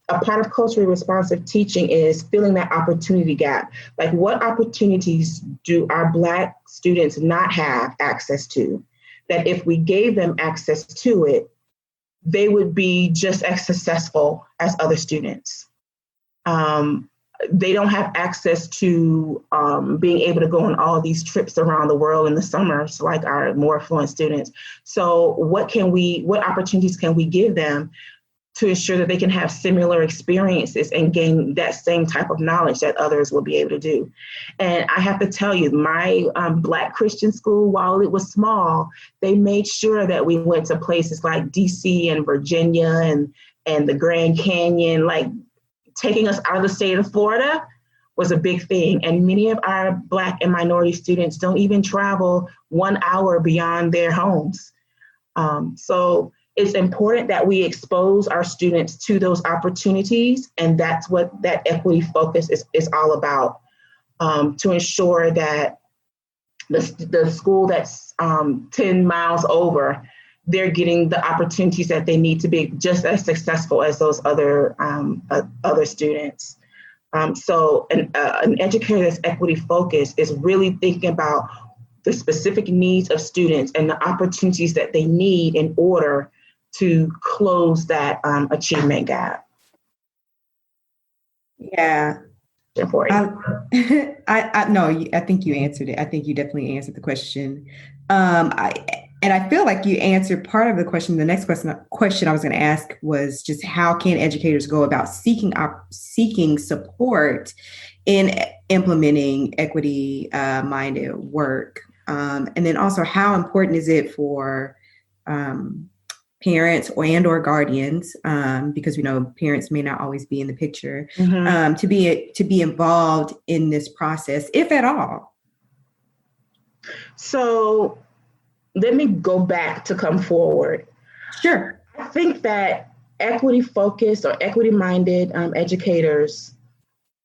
a part of culturally responsive teaching is filling that opportunity gap. Like, what opportunities do our Black students not have access to, that if we gave them access to it, they would be just as successful as other students? They don't have access to being able to go on all these trips around the world in the summers, like our more affluent students. So what opportunities can we give them to ensure that they can have similar experiences and gain that same type of knowledge that others will be able to do? And I have to tell you, my Black Christian school, while it was small, they made sure that we went to places like DC and Virginia and the Grand Canyon. Like, taking us out of the state of Florida was a big thing. And many of our Black and minority students don't even travel 1 hour beyond their homes. So it's important that we expose our students to those opportunities. And that's what that equity focus is all about, to ensure that the school that's 10 miles over, they're getting the opportunities that they need to be just as successful as those other students. So an educator that's equity focused is really thinking about the specific needs of students and the opportunities that they need in order to close that achievement gap. Yeah. Important. I think you answered it. I think you definitely answered the question. I feel like you answered part of the question. The next question I was going to ask was just how can educators go about seeking support in implementing equity-minded work? And then also, how important is it for parents or guardians, because we know parents may not always be in the picture, to be involved in this process, if at all? So let me go back to come forward. Sure. I think that equity-focused or equity-minded educators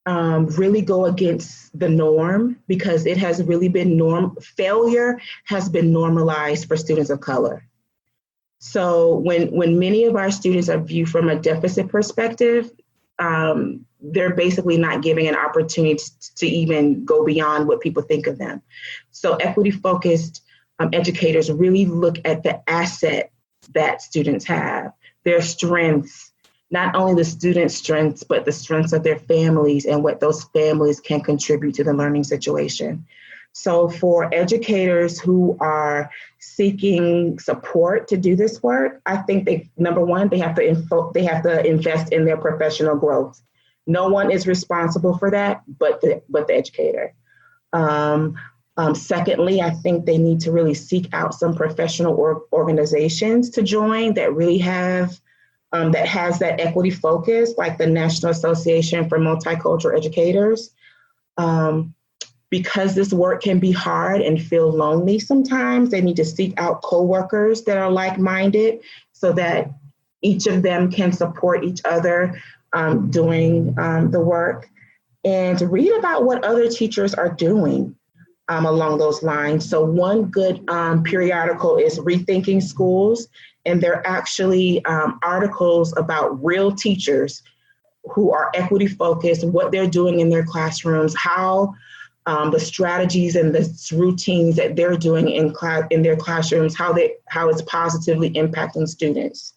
really go against the norm, because it has really been failure has been normalized for students of color. So when many of our students are viewed from a deficit perspective, they're basically not giving an opportunity to even go beyond what people think of them. So equity-focused educators really look at the asset that students have, their strengths, not only the students' strengths, but the strengths of their families and what those families can contribute to the learning situation. So for educators who are seeking support to do this work, I think number one, they have to invest in their professional growth. No one is responsible for that but the educator. Secondly, I think they need to really seek out some professional organizations to join that really have that has that equity focus, like the National Association for Multicultural Educators. Because this work can be hard and feel lonely sometimes, they need to seek out coworkers that are like-minded so that each of them can support each other doing the work, and read about what other teachers are doing. along those lines. So one good periodical is Rethinking Schools, and they're actually articles about real teachers who are equity focused, what they're doing in their classrooms, how the strategies and the routines that they're doing in their classrooms, how it's positively impacting students.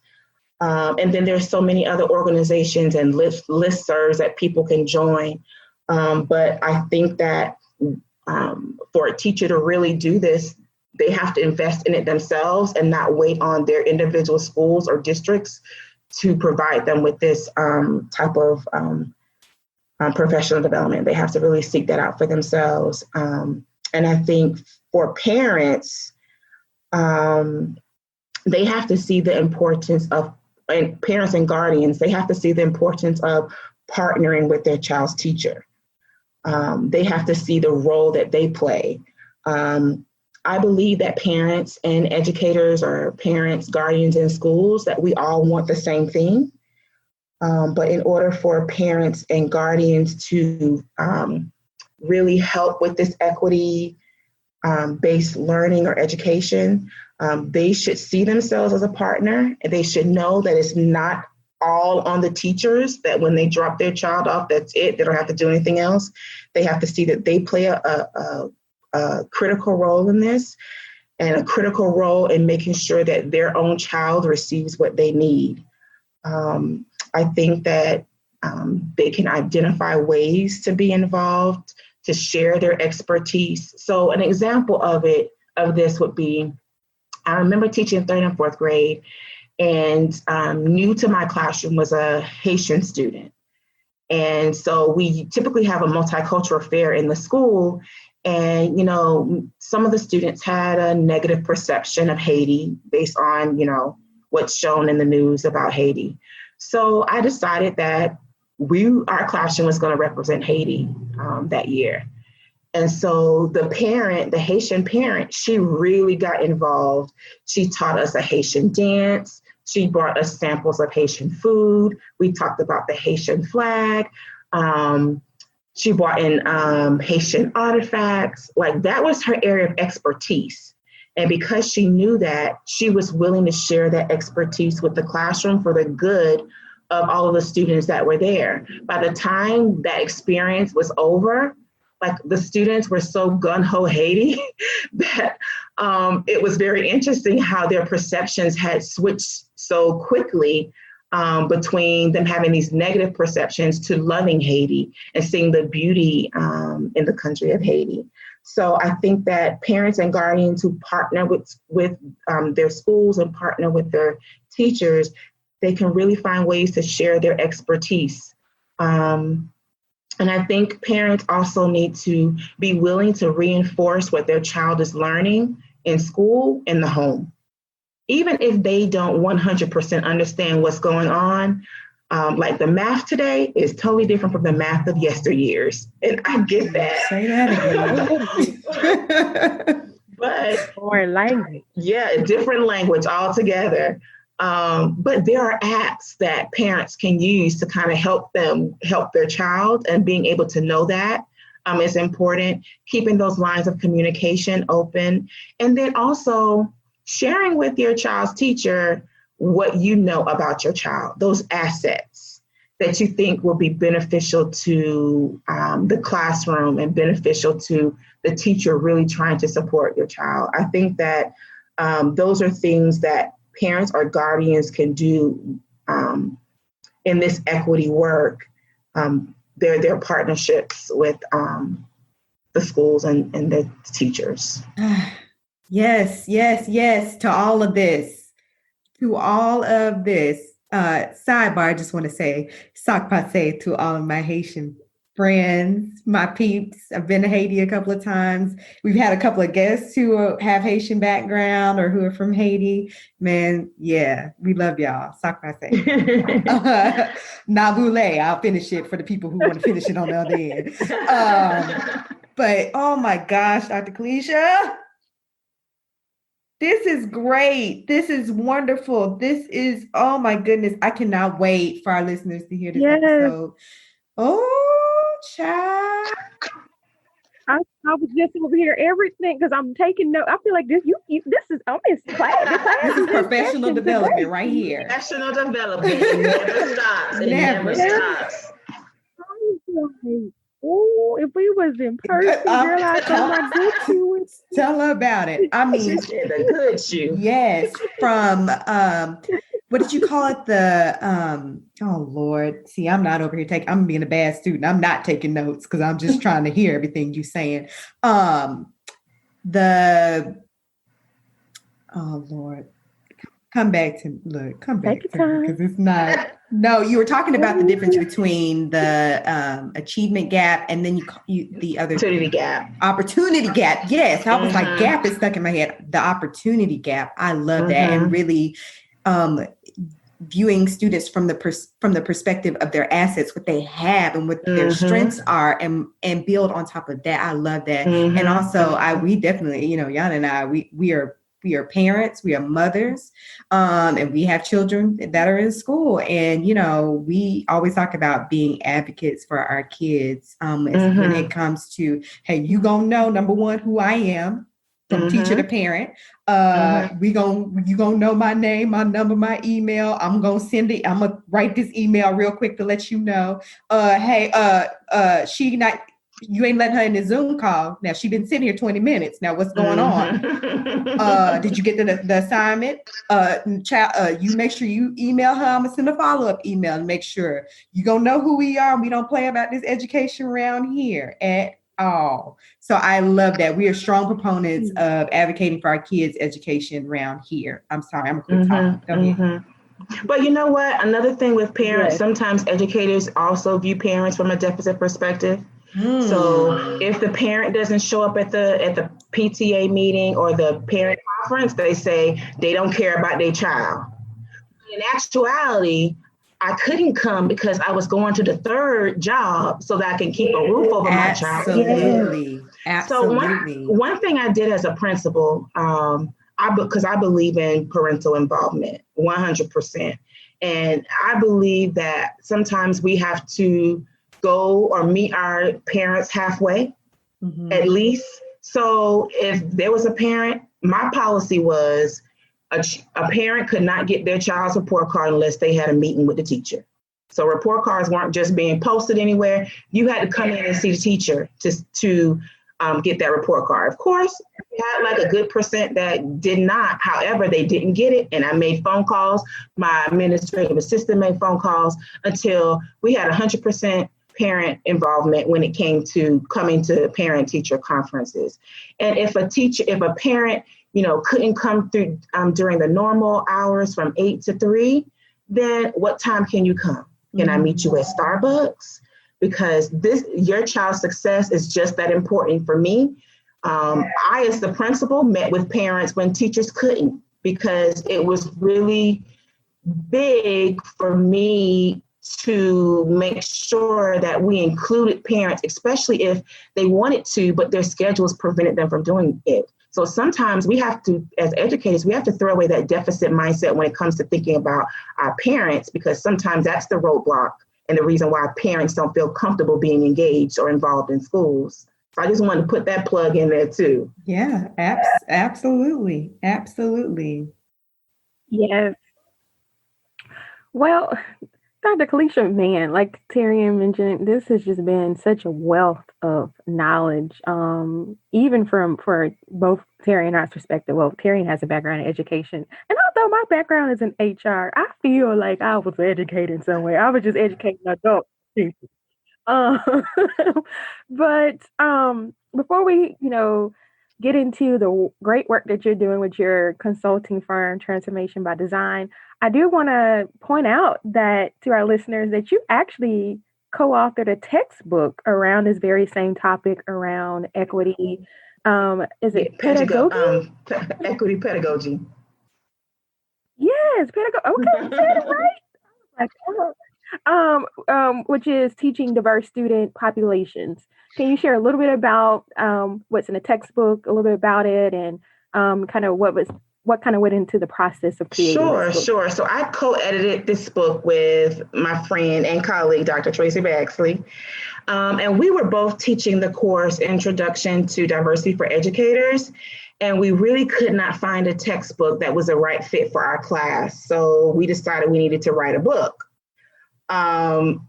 And then there's so many other organizations and listservs that people can join. But I think that for a teacher to really do this, they have to invest in it themselves and not wait on their individual schools or districts to provide them with this type of professional development. They have to really seek that out for themselves. And I think for parents, they have to see the importance of, and parents and guardians, they have to see the importance of partnering with their child's teacher. They have to see the role that they play. I believe that parents and educators, or parents, guardians in schools, that we all want the same thing. But in order for parents and guardians to really help with this equity based learning or education, they should see themselves as a partner, and they should know that it's not all on the teachers, that when they drop their child off, that's it. They don't have to do anything else. They have to see that they play a critical role in this, and a critical role in making sure that their own child receives what they need. I think that they can identify ways to be involved, to share their expertise. So an example of this would be, I remember teaching 3rd and 4th grade, and new to my classroom was a Haitian student. And so we typically have a multicultural fair in the school. And, some of the students had a negative perception of Haiti based on, what's shown in the news about Haiti. So I decided that our classroom was going to represent Haiti that year. And so the Haitian parent, she really got involved. She taught us a Haitian dance. She brought us samples of Haitian food. We talked about the Haitian flag. She brought in Haitian artifacts. Like, that was her area of expertise. And because she knew that, she was willing to share that expertise with the classroom for the good of all of the students that were there. By the time that experience was over, like, the students were so gung-ho Haiti that it was very interesting how their perceptions had switched so quickly between them having these negative perceptions to loving Haiti and seeing the beauty in the country of Haiti. So I think that parents and guardians who partner with their schools and partner with their teachers, they can really find ways to share their expertise. And I think parents also need to be willing to reinforce what their child is learning in school, in the home. Even if they don't 100% understand what's going on, like the math today is totally different from the math of yesteryears. And I get that. Say that again. But Or language. Yeah, a different language altogether. But there are apps that parents can use to kind of help their child, and being able to know that is important. Keeping those lines of communication open, and then also sharing with your child's teacher what you know about your child, those assets that you think will be beneficial to the classroom and beneficial to the teacher really trying to support your child. I think that those are things that parents or guardians can do in this equity work. Their partnerships with the schools and the teachers. Yes, yes, yes to all of this. To all of this. Sidebar, I just want to say, sac passe to all of my Haitian friends, my peeps. I've been to Haiti a couple of times. We've had a couple of guests who have Haitian background or who are from Haiti. Man, yeah, we love y'all. Sac passe. Nabule, I'll finish it for the people who want to finish it on the other end. But oh my gosh, Dr. Kalisha. This is great. This is wonderful. This is, oh my goodness. I cannot wait for our listeners to hear this episode. Oh, child. I was just over here everything because I'm taking note. I feel like this. This is I'm in class. The class This is in professional session development today. right here. Professional development. It never stops. It never stops. Oh, if we was in person, girl, I tell my good shoe. Tell her about it. I mean, She said the good shoe. yes, from what did you call it? The oh Lord. See, I'm not over here I'm being a bad student. I'm not taking notes because I'm just trying to hear everything you're saying. The oh Lord. Come back to me because it's not. No, you were talking about the difference between the achievement gap and then the other opportunity gap. Opportunity gap. Yes, I was like, gap is stuck in my head. The opportunity gap. I love that, and really viewing students from the perspective of their assets, what they have, and what their strengths are, and build on top of that. I love that, and also we definitely, Yana and I, we are parents, we are mothers, and we have children that are in school. And, we always talk about being advocates for our kids when it comes to, hey, you gonna know, number one, who I am from teacher to parent. You gonna know my name, my number, my email. I'm gonna write this email real quick to let you know. You ain't letting her in the Zoom call. Now she been sitting here 20 minutes. Now what's going on? Did you get the assignment? You make sure you email her. I'm gonna send a follow-up email and make sure you gonna know who we are. We don't play about this education around here at all. So I love that. We are strong proponents of advocating for our kids' education around here. I'm sorry, I'm gonna quit talking. But you know what? Another thing with parents, sometimes educators also view parents from a deficit perspective. So if the parent doesn't show up at the PTA meeting or the parent conference, they say they don't care about their child. In actuality, I couldn't come because I was going to the third job so that I can keep a roof over my child. Absolutely. So one thing I did as a principal, because I believe in parental involvement 100%. And I believe that sometimes we have to go or meet our parents halfway, at least. So if there was a parent, my policy was a parent could not get their child's report card unless they had a meeting with the teacher. So report cards weren't just being posted anywhere. You had to come in and see the teacher to get that report card. Of course, we had like a good percent that did not. However, they didn't get it. And I made phone calls. My administrative assistant made phone calls until we had 100% parent involvement when it came to coming to parent-teacher conferences. And if a parent, couldn't come through during the normal hours from 8 to 3, then what time can you come? Can I meet you at Starbucks? Because your child's success is just that important for me. I, as the principal, met with parents when teachers couldn't, because it was really big for me to make sure that we included parents, especially if they wanted to, but their schedules prevented them from doing it. So sometimes we have to, as educators, we have to throw away that deficit mindset when it comes to thinking about our parents, because sometimes that's the roadblock and the reason why parents don't feel comfortable being engaged or involved in schools. So I just wanted to put that plug in there too. Yeah, absolutely. Absolutely. Yes. Well, Dr. Kalisha, man, like Terry mentioned, this has just been such a wealth of knowledge, even for both Terry and I's perspective. Well, Terry has a background in education, and although my background is in HR, I feel like I was educating somewhere. I was just educating adult people. But before we, get into the great work that you're doing with your consulting firm, Transformation by Design, I do want to point out that to our listeners that you actually co-authored a textbook around this very same topic around equity. Is it pedagogy? Equity pedagogy. Yes, pedagogy. Okay, you said it right. Which is teaching diverse student populations. Can you share a little bit about what's in the textbook, a little bit about it, and kind of what was what kind of went into the process of creating this book? Sure. So I co-edited this book with my friend and colleague, Dr. Tracy Baxley. And we were both teaching the course Introduction to Diversity for Educators. And we really could not find a textbook that was a right fit for our class. So we decided we needed to write a book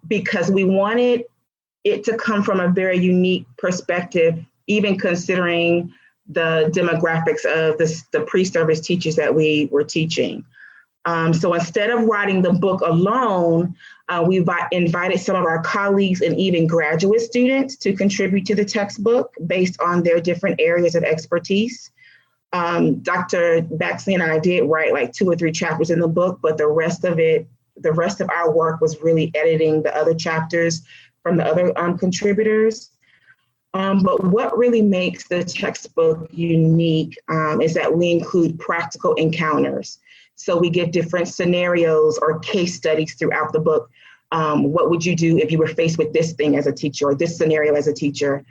because we wanted it to come from a very unique perspective, even considering the demographics of the pre-service teachers that we were teaching. So instead of writing the book alone, we invited some of our colleagues and even graduate students to contribute to the textbook based on their different areas of expertise. Dr. Baxley and I did write like 2 or 3 chapters in the book, but the rest of our work was really editing the other chapters from the other contributors. But what really makes the textbook unique is that we include practical encounters. So we give different scenarios or case studies throughout the book. What would you do if you were faced with this thing as a teacher or this scenario as a teacher?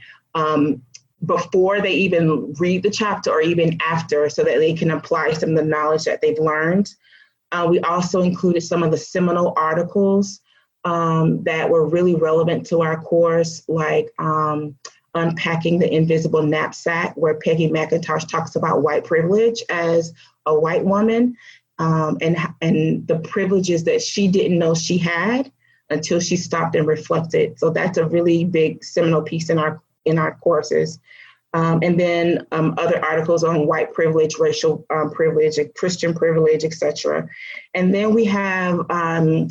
Before they even read the chapter or even after, so that they can apply some of the knowledge that they've learned. We also included some of the seminal articles that were really relevant to our course, like Unpacking the Invisible Knapsack, where Peggy McIntosh talks about white privilege as a white woman and the privileges that she didn't know she had until she stopped and reflected. So that's a really big seminal piece in our courses. And then other articles on white privilege, racial privilege, Christian privilege, etc. And then we have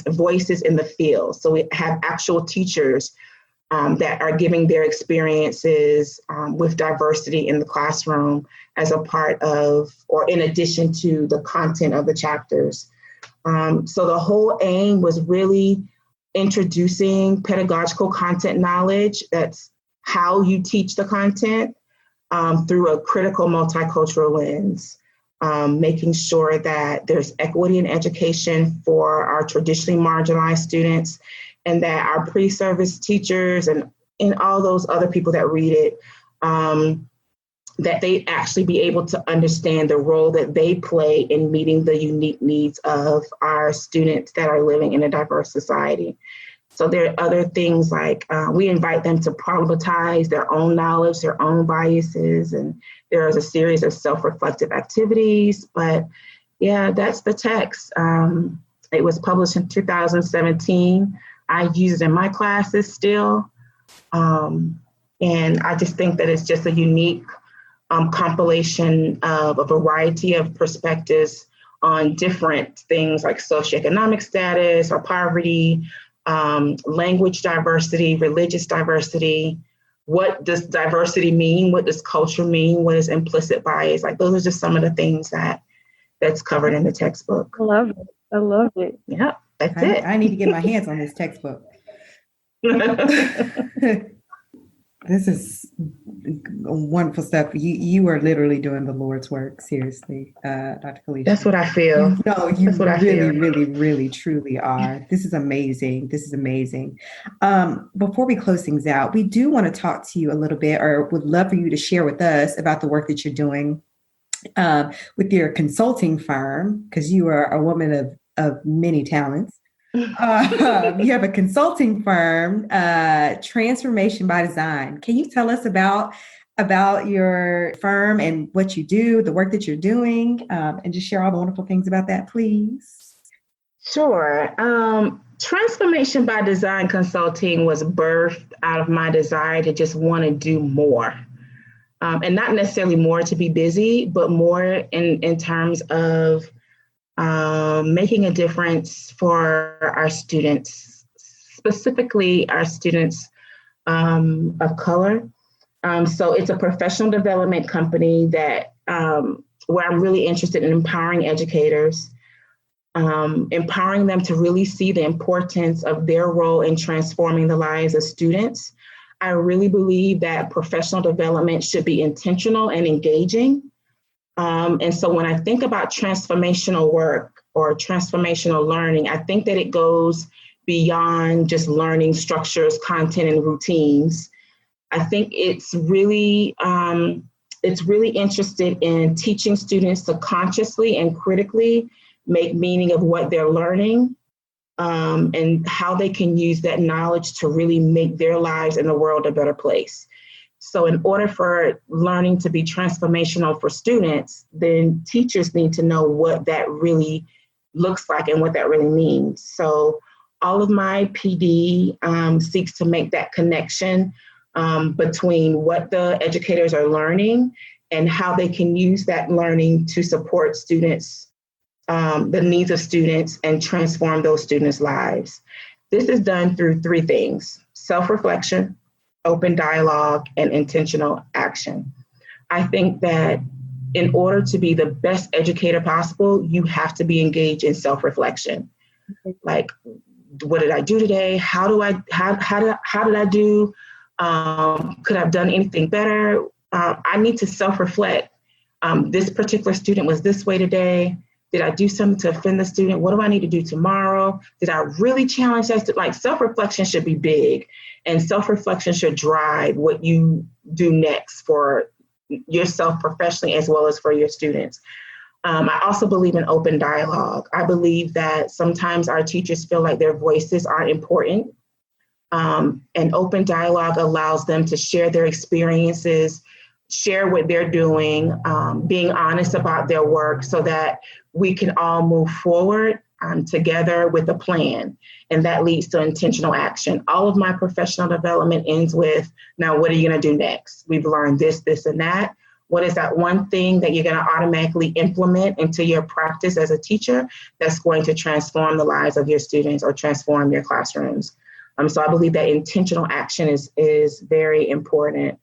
voices in the field. So we have actual teachers that are giving their experiences with diversity in the classroom as a part of, or in addition to, the content of the chapters. So the whole aim was really introducing pedagogical content knowledge. That's how you teach the content through a critical multicultural lens, making sure that there's equity in education for our traditionally marginalized students, and that our pre-service teachers and all those other people that read it, that they actually be able to understand the role that they play in meeting the unique needs of our students that are living in a diverse society. So there are other things like we invite them to problematize their own knowledge, their own biases, and there is a series of self-reflective activities. But yeah, that's the text. It was published in 2017. I use it in my classes still. And I just think that it's just a unique compilation of a variety of perspectives on different things like socioeconomic status or poverty, language diversity, religious diversity. What does diversity mean? What does culture mean? What is implicit bias? Like, those are just some of the things that's covered in the textbook. I love it. I love it. Yeah, that's it. I need to get my hands on this textbook. This is wonderful stuff. You are literally doing the Lord's work, seriously, Dr. Kalisha. That's what I feel. No, you really, truly are. This is amazing. Before we close things out, we do want to talk to you a little bit, or would love for you to share with us about the work that you're doing with your consulting firm, because you are a woman of many talents. You have a consulting firm, Transformation by Design. Can you tell us about your firm and what you do, the work that you're doing, and just share all the wonderful things about that, please? Sure. Transformation by Design Consulting was birthed out of my desire to just want to do more. And not necessarily more to be busy, but more in terms of making a difference for our students, specifically our students of color. So it's a professional development company that where I'm really interested in empowering educators, empowering them to really see the importance of their role in transforming the lives of students. I really believe that professional development should be intentional and engaging. And so when I think about transformational work or transformational learning, I think that it goes beyond just learning structures, content, and routines. I think it's really it's really interested in teaching students to consciously and critically make meaning of what they're learning, and how they can use that knowledge to really make their lives and the world a better place. So in order for learning to be transformational for students, then teachers need to know what that really looks like and what that really means. So all of my PD seeks to make that connection between what the educators are learning and how they can use that learning to support students, the needs of students, and transform those students' lives. This is done through three things: self-reflection, open dialogue, and intentional action. I think that in order to be the best educator possible, you have to be engaged in self-reflection. Like, what did I do today? How did I do? Could I have done anything better? I need to self-reflect. This particular student was this way today. Did I do something to offend the student? What do I need to do tomorrow? Did I really challenge that? Like, self-reflection should be big, and self-reflection should drive what you do next for yourself professionally as well as for your students. I also believe in open dialogue. I believe that sometimes our teachers feel like their voices aren't important. And open dialogue allows them to share their experiences, share what they're doing, being honest about their work so that we can all move forward together with a plan. And that leads to intentional action. All of my professional development ends with, now what are you going to do next? We've learned this, and that. What is that one thing that you're going to automatically implement into your practice as a teacher that's going to transform the lives of your students or transform your classrooms? So I believe that intentional action is very important.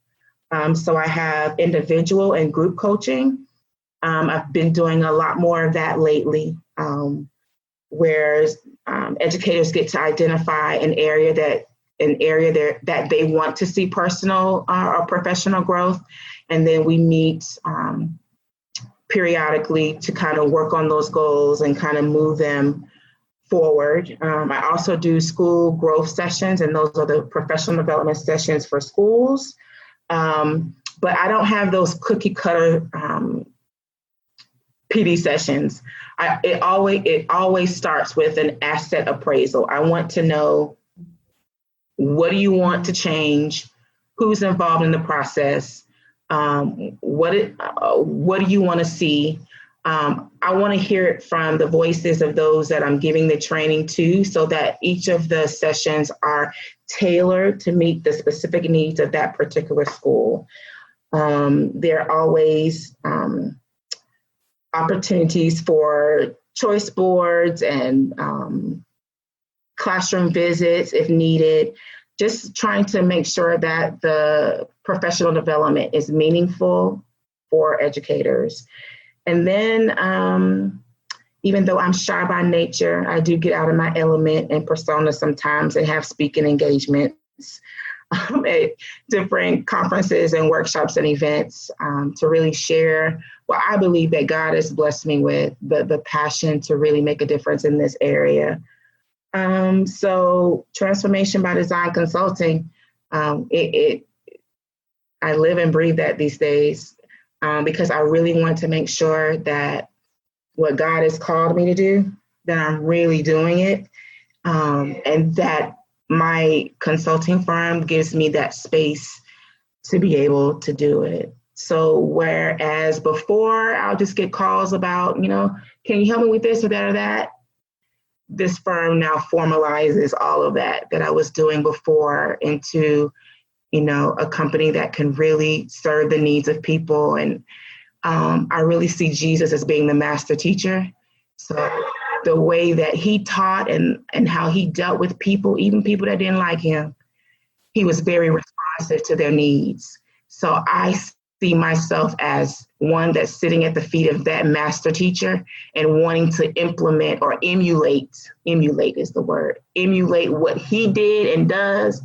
So I have individual and group coaching. I've been doing a lot more of that lately, where educators get to identify an area that they want to see personal or professional growth. And then we meet periodically to kind of work on those goals and kind of move them forward. I also do school growth sessions, and those are the professional development sessions for schools. But I don't have those cookie cutter PD sessions. It always starts with an asset appraisal. I want to know, what do you want to change? Who's involved in the process? What do you want to see? I want to hear it from the voices of those that I'm giving the training to, so that each of the sessions are tailored to meet the specific needs of that particular school. There are always opportunities for choice boards and classroom visits if needed, just trying to make sure that the professional development is meaningful for educators. And then even though I'm shy by nature, I do get out of my element and persona sometimes and have speaking engagements at different conferences and workshops and events to really share what I believe that God has blessed me with, the passion to really make a difference in this area. So transformation by design consulting, I live and breathe that these days because I really want to make sure that what God has called me to do, that I'm really doing it, and that my consulting firm gives me that space to be able to do it. So whereas before I'll just get calls about, can you help me with this or that or that? This firm now formalizes all of that I was doing before into, a company that can really serve the needs of people. And I really see Jesus as being the master teacher. So the way that he taught and how he dealt with people, even people that didn't like him, he was very responsive to their needs. So I see myself as one that's sitting at the feet of that master teacher and wanting to implement or emulate is the word, emulate what he did and does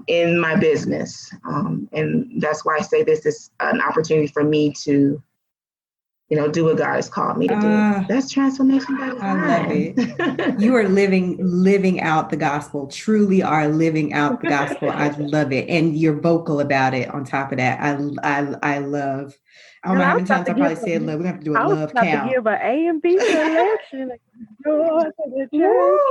in my business. And that's why I say this is an opportunity for me to do what God has called me to do. That's transformation by design. I love it. You are living out the gospel, truly are living out the gospel. I love it. And you're vocal about it on top of that. I love, I don't know how many times I probably said love. We have to do a love count. I was about to give an A and B selection. Whoa.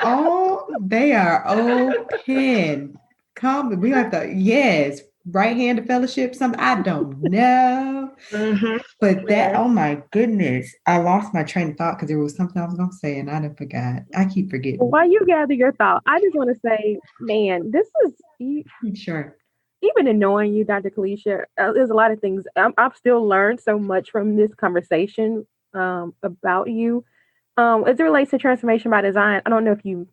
Oh, they are open. Come, we have to, yes, right hand of fellowship, something I don't know. Mm-hmm. But that, oh my goodness, I lost my train of thought because there was something I was going to say and I done forgot. I keep forgetting. Well, while you gather your thought, I just want to say, man, this is sure. Even in knowing you, Dr. Kalisha, there's a lot of things. I've still learned so much from this conversation about you. As it relates to transformation by design, I don't know if you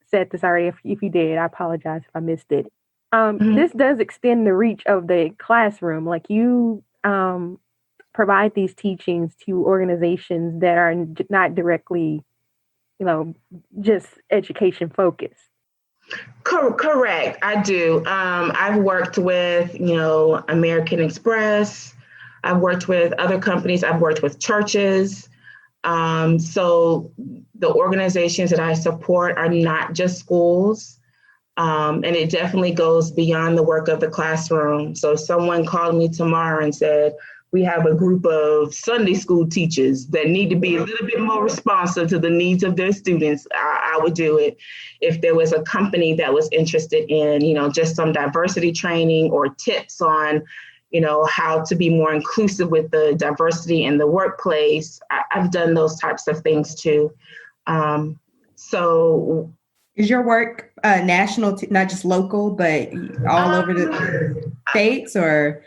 said this already. If you did, I apologize if I missed it. This does extend the reach of the classroom. Like you provide these teachings to organizations that are not directly, just education focused. Correct. I do. I've worked with, American Express. I've worked with other companies. I've worked with churches. So the organizations that I support are not just schools. And it definitely goes beyond the work of the classroom. So if someone called me tomorrow and said, we have a group of Sunday school teachers that need to be a little bit more responsive to the needs of their students, I would do it. If there was a company that was interested in, just some diversity training or tips on, how to be more inclusive with the diversity in the workplace, I've done those types of things too. So is your work national, not just local, but all over the states or?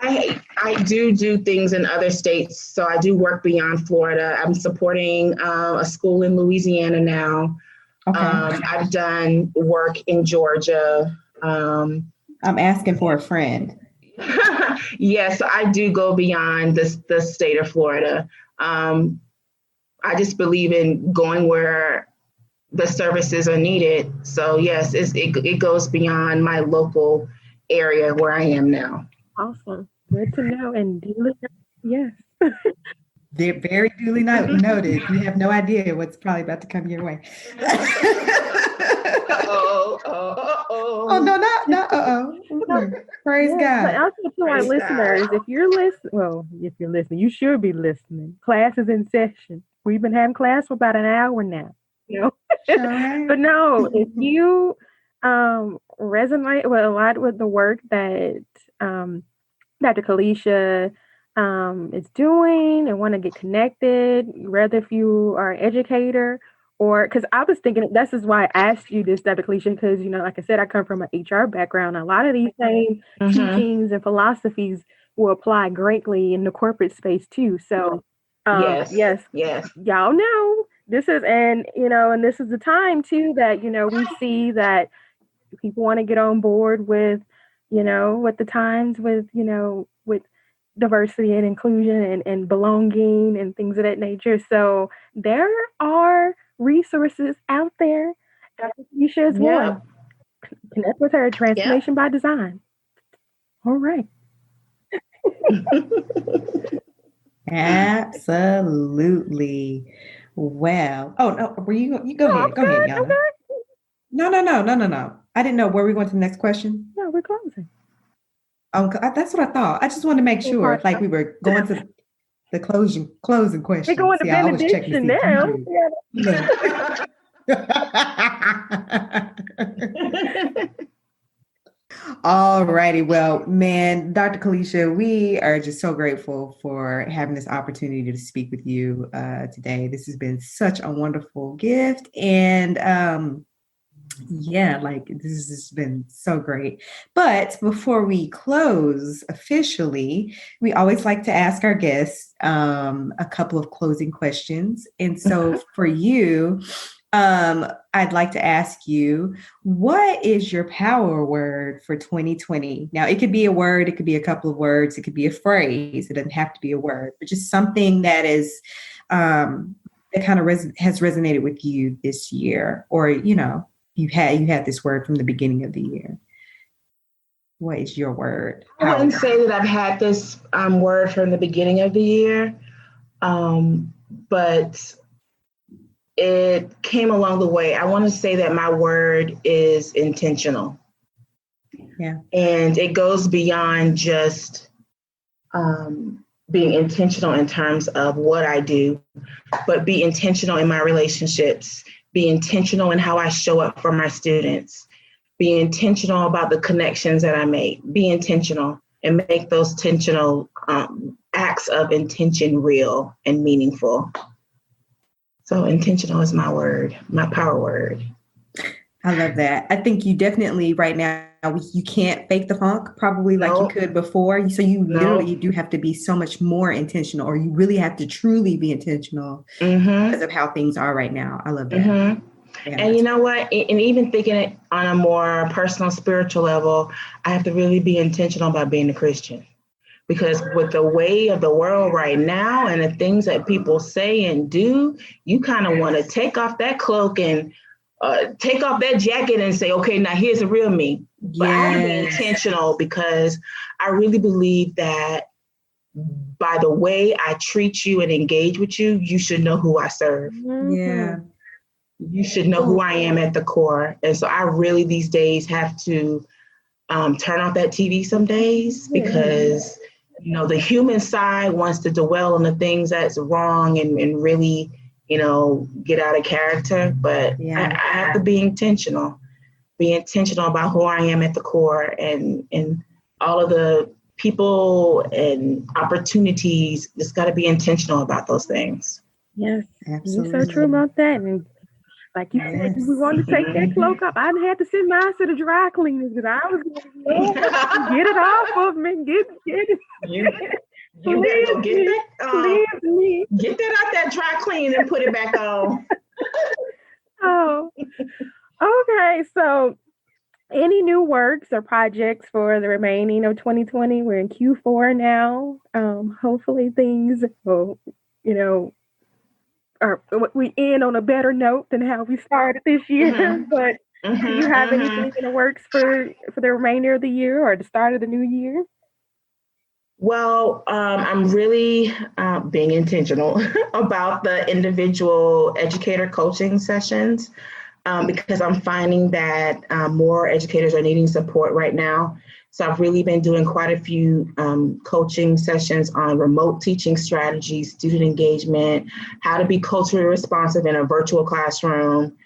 I do things in other states. So I do work beyond Florida. I'm supporting a school in Louisiana now. Okay. I've done work in Georgia. I'm asking for a friend. Yes, I do go beyond the state of Florida. I just believe in going where the services are needed. So yes, it goes beyond my local area where I am now. Awesome. Good to know. And duly, yes. They're very duly noted. You have no idea what's probably about to come your way. Oh, no, not uh-oh. Praise God. But also to our listeners, if you're listening, you should be listening. Class is in session. We've been having class for about an hour now. Sure. But no, if you resonate with a lot with the work that Dr. Kalisha is doing and want to get connected, whether if you are an educator or, because I was thinking, this is why I asked you this, Dr. Kalisha, because, like I said, I come from an HR background. A lot of these same teachings and philosophies will apply greatly in the corporate space too. So yes, y'all know this is, and this is the time too that, we see that people want to get on board with, with the times, with, with diversity and inclusion and belonging and things of that nature. So there are resources out there. Dr. Kalisha is one. Connect with her, Transformation by Design. All right. Absolutely. Well, no, were you go ahead. Go ahead, Yana. No. I didn't know. Were we going to the next question? No, we're closing. That's what I thought. I just wanted to make sure, like we were going to the closing question. We're going to benediction now. All righty. Well, man, Dr. Kalisha, we are just so grateful for having this opportunity to speak with you today. This has been such a wonderful gift. And this has been so great. But before we close officially, we always like to ask our guests a couple of closing questions. And so for you, I'd like to ask you, what is your power word for 2020? Now, it could be a word, it could be a couple of words, it could be a phrase. It doesn't have to be a word, but just something that is that kind of has resonated with you this year, or you had this word from the beginning of the year. What is your word? I wouldn't say that I've had this word from the beginning of the year, but it came along the way. I want to say that my word is intentional. Yeah. And it goes beyond just being intentional in terms of what I do, but be intentional in my relationships, be intentional in how I show up for my students, be intentional about the connections that I make, be intentional and make those intentional acts of intention real and meaningful. So intentional is my word, my power word. I love that. I think you definitely right now, you can't fake the funk probably like you could before. So you literally do have to be so much more intentional, or you really have to truly be intentional because of how things are right now. I love that. Yeah, and you know what? And even thinking it on a more personal, spiritual level, I have to really be intentional about being a Christian. Because with the way of the world right now and the things that people say and do, you kind of want to take off that cloak and take off that jacket and say, okay, now here's the real me. But I have to be intentional because I really believe that by the way I treat you and engage with you, you should know who I serve. Yeah. You should know who I am at the core. And so I really these days have to turn off that TV some days because you know, the human side wants to dwell on the things that's wrong and really, you know, get out of character. But I have to be intentional about who I am at the core and all of the people and opportunities. Just got to be intentional about those things. Yes, absolutely. You're so true about that. And like you said, we wanted to take that cloak up. I had to send mine to the dry cleaners because I was going to get it off of me. Get it. Get that out that dry clean and put it back on. Oh, okay. So any new works or projects for the remaining of 2020? We're in Q4 now. Hopefully things will, you know, or we end on a better note than how we started this year. But do you have anything in the works for the remainder of the year or the start of the new year? Well, I'm really being intentional about the individual educator coaching sessions because I'm finding that more educators are needing support right now. So I've really been doing quite a few coaching sessions on remote teaching strategies, student engagement, how to be culturally responsive in a virtual classroom.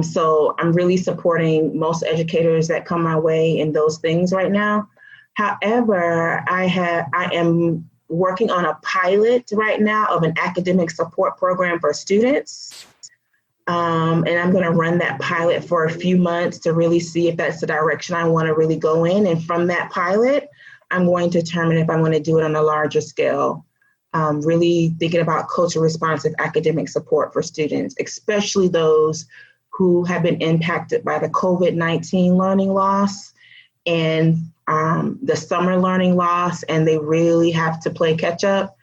So I'm really supporting most educators that come my way in those things right now. However, I am working on a pilot right now of an academic support program for students. And I'm going to run that pilot for a few months to really see if that's the direction I want to really go in. And from that pilot, I'm going to determine if I'm going to do it on a larger scale. Really thinking about culturally responsive academic support for students, especially those who have been impacted by the COVID-19 learning loss and the summer learning loss, and they really have to play catch up.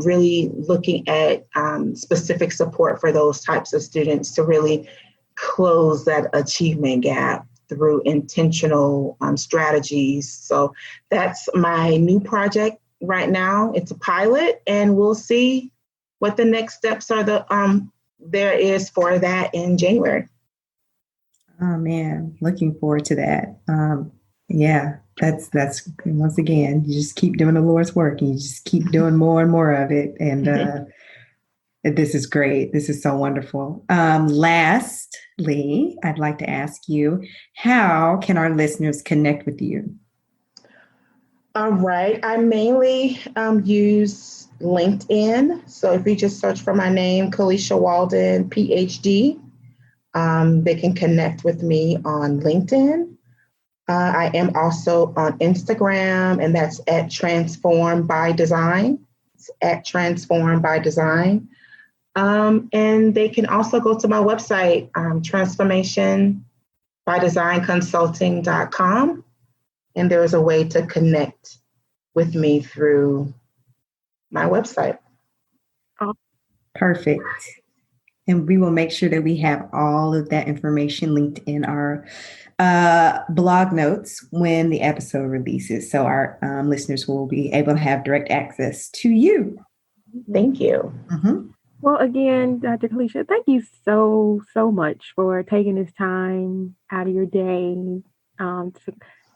Really looking at specific support for those types of students to really close that achievement gap through intentional strategies. So that's my new project right now. It's a pilot, and we'll see what the next steps are. There is for that in January. Oh man, looking forward to that. Yeah, that's once again, you just keep doing the Lord's work and you just keep doing more and more of it. And this is great. This is so wonderful. Lastly, I'd like to ask you, how can our listeners connect with you? All right. I mainly use LinkedIn. So if you just search for my name, Kalisha Waldon, Ph.D., they can connect with me on LinkedIn. I am also on Instagram, and that's at Transform by Design. It's at Transform by Design. And they can also go to my website, transformationbydesignconsulting.com. And there is a way to connect with me through my website. Perfect. And we will make sure that we have all of that information linked in our blog notes when the episode releases. So our listeners will be able to have direct access to you. Thank you. Mm-hmm. Well, again, Dr. Kalisha, thank you so much for taking this time out of your day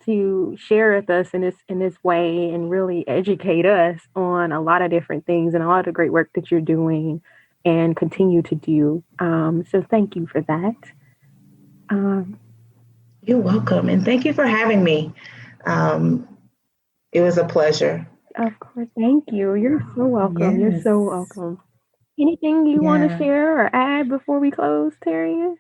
to share with us in this way and really educate us on a lot of different things and a lot of great work that you're doing and continue to do. So thank you for that. You're welcome. And thank you for having me. It was a pleasure. Of course. Thank you. You're so welcome. Yes. You're so welcome. Anything you want to share or add before we close, Terry?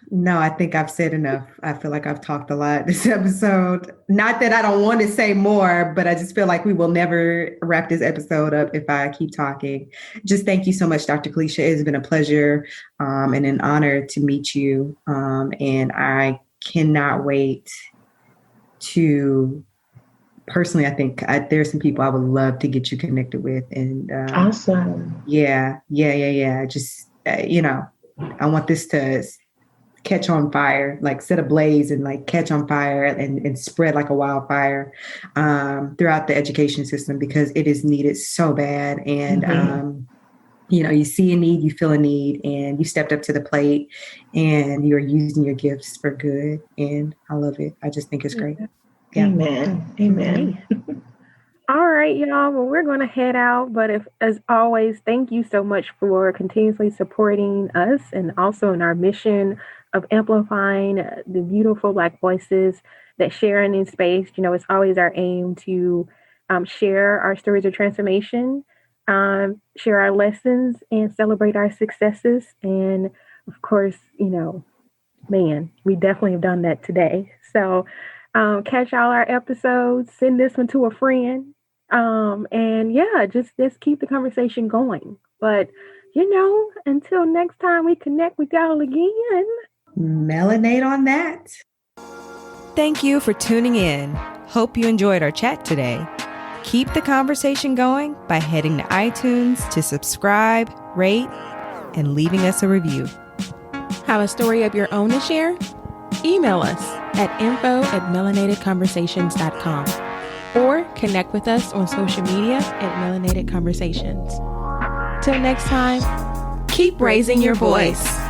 No, I think I've said enough. I feel like I've talked a lot this episode. Not that I don't want to say more, but I just feel like we will never wrap this episode up if I keep talking. Just thank you so much, Dr. Kalisha. It's been a pleasure and an honor to meet you. And I cannot wait to, personally, I think there's some people I would love to get you connected with. And awesome. Yeah. Just, I want this to catch on fire, like set ablaze and like catch on fire and spread like a wildfire throughout the education system, because it is needed so bad. And, you see a need, you feel a need, and you stepped up to the plate and you're using your gifts for good. And I love it. I just think it's great. Yeah. Amen. All right, y'all. Well, we're going to head out. But as always, thank you so much for continuously supporting us and also in our mission of amplifying the beautiful Black voices that share in this space. It's always our aim to share our stories of transformation, share our lessons, and celebrate our successes. And of course, we definitely have done that today. So catch all our episodes, send this one to a friend. And just keep the conversation going. But, until next time we connect with y'all again. Melanate on that. Thank you for tuning in. Hope you enjoyed our chat today. Keep the conversation going by heading to iTunes to subscribe, rate, and leaving us a review. Have a story of your own to share? Email us at info@melanatedconversations.com or connect with us on social media at Melanated Conversations. Till next time, keep raising your voice.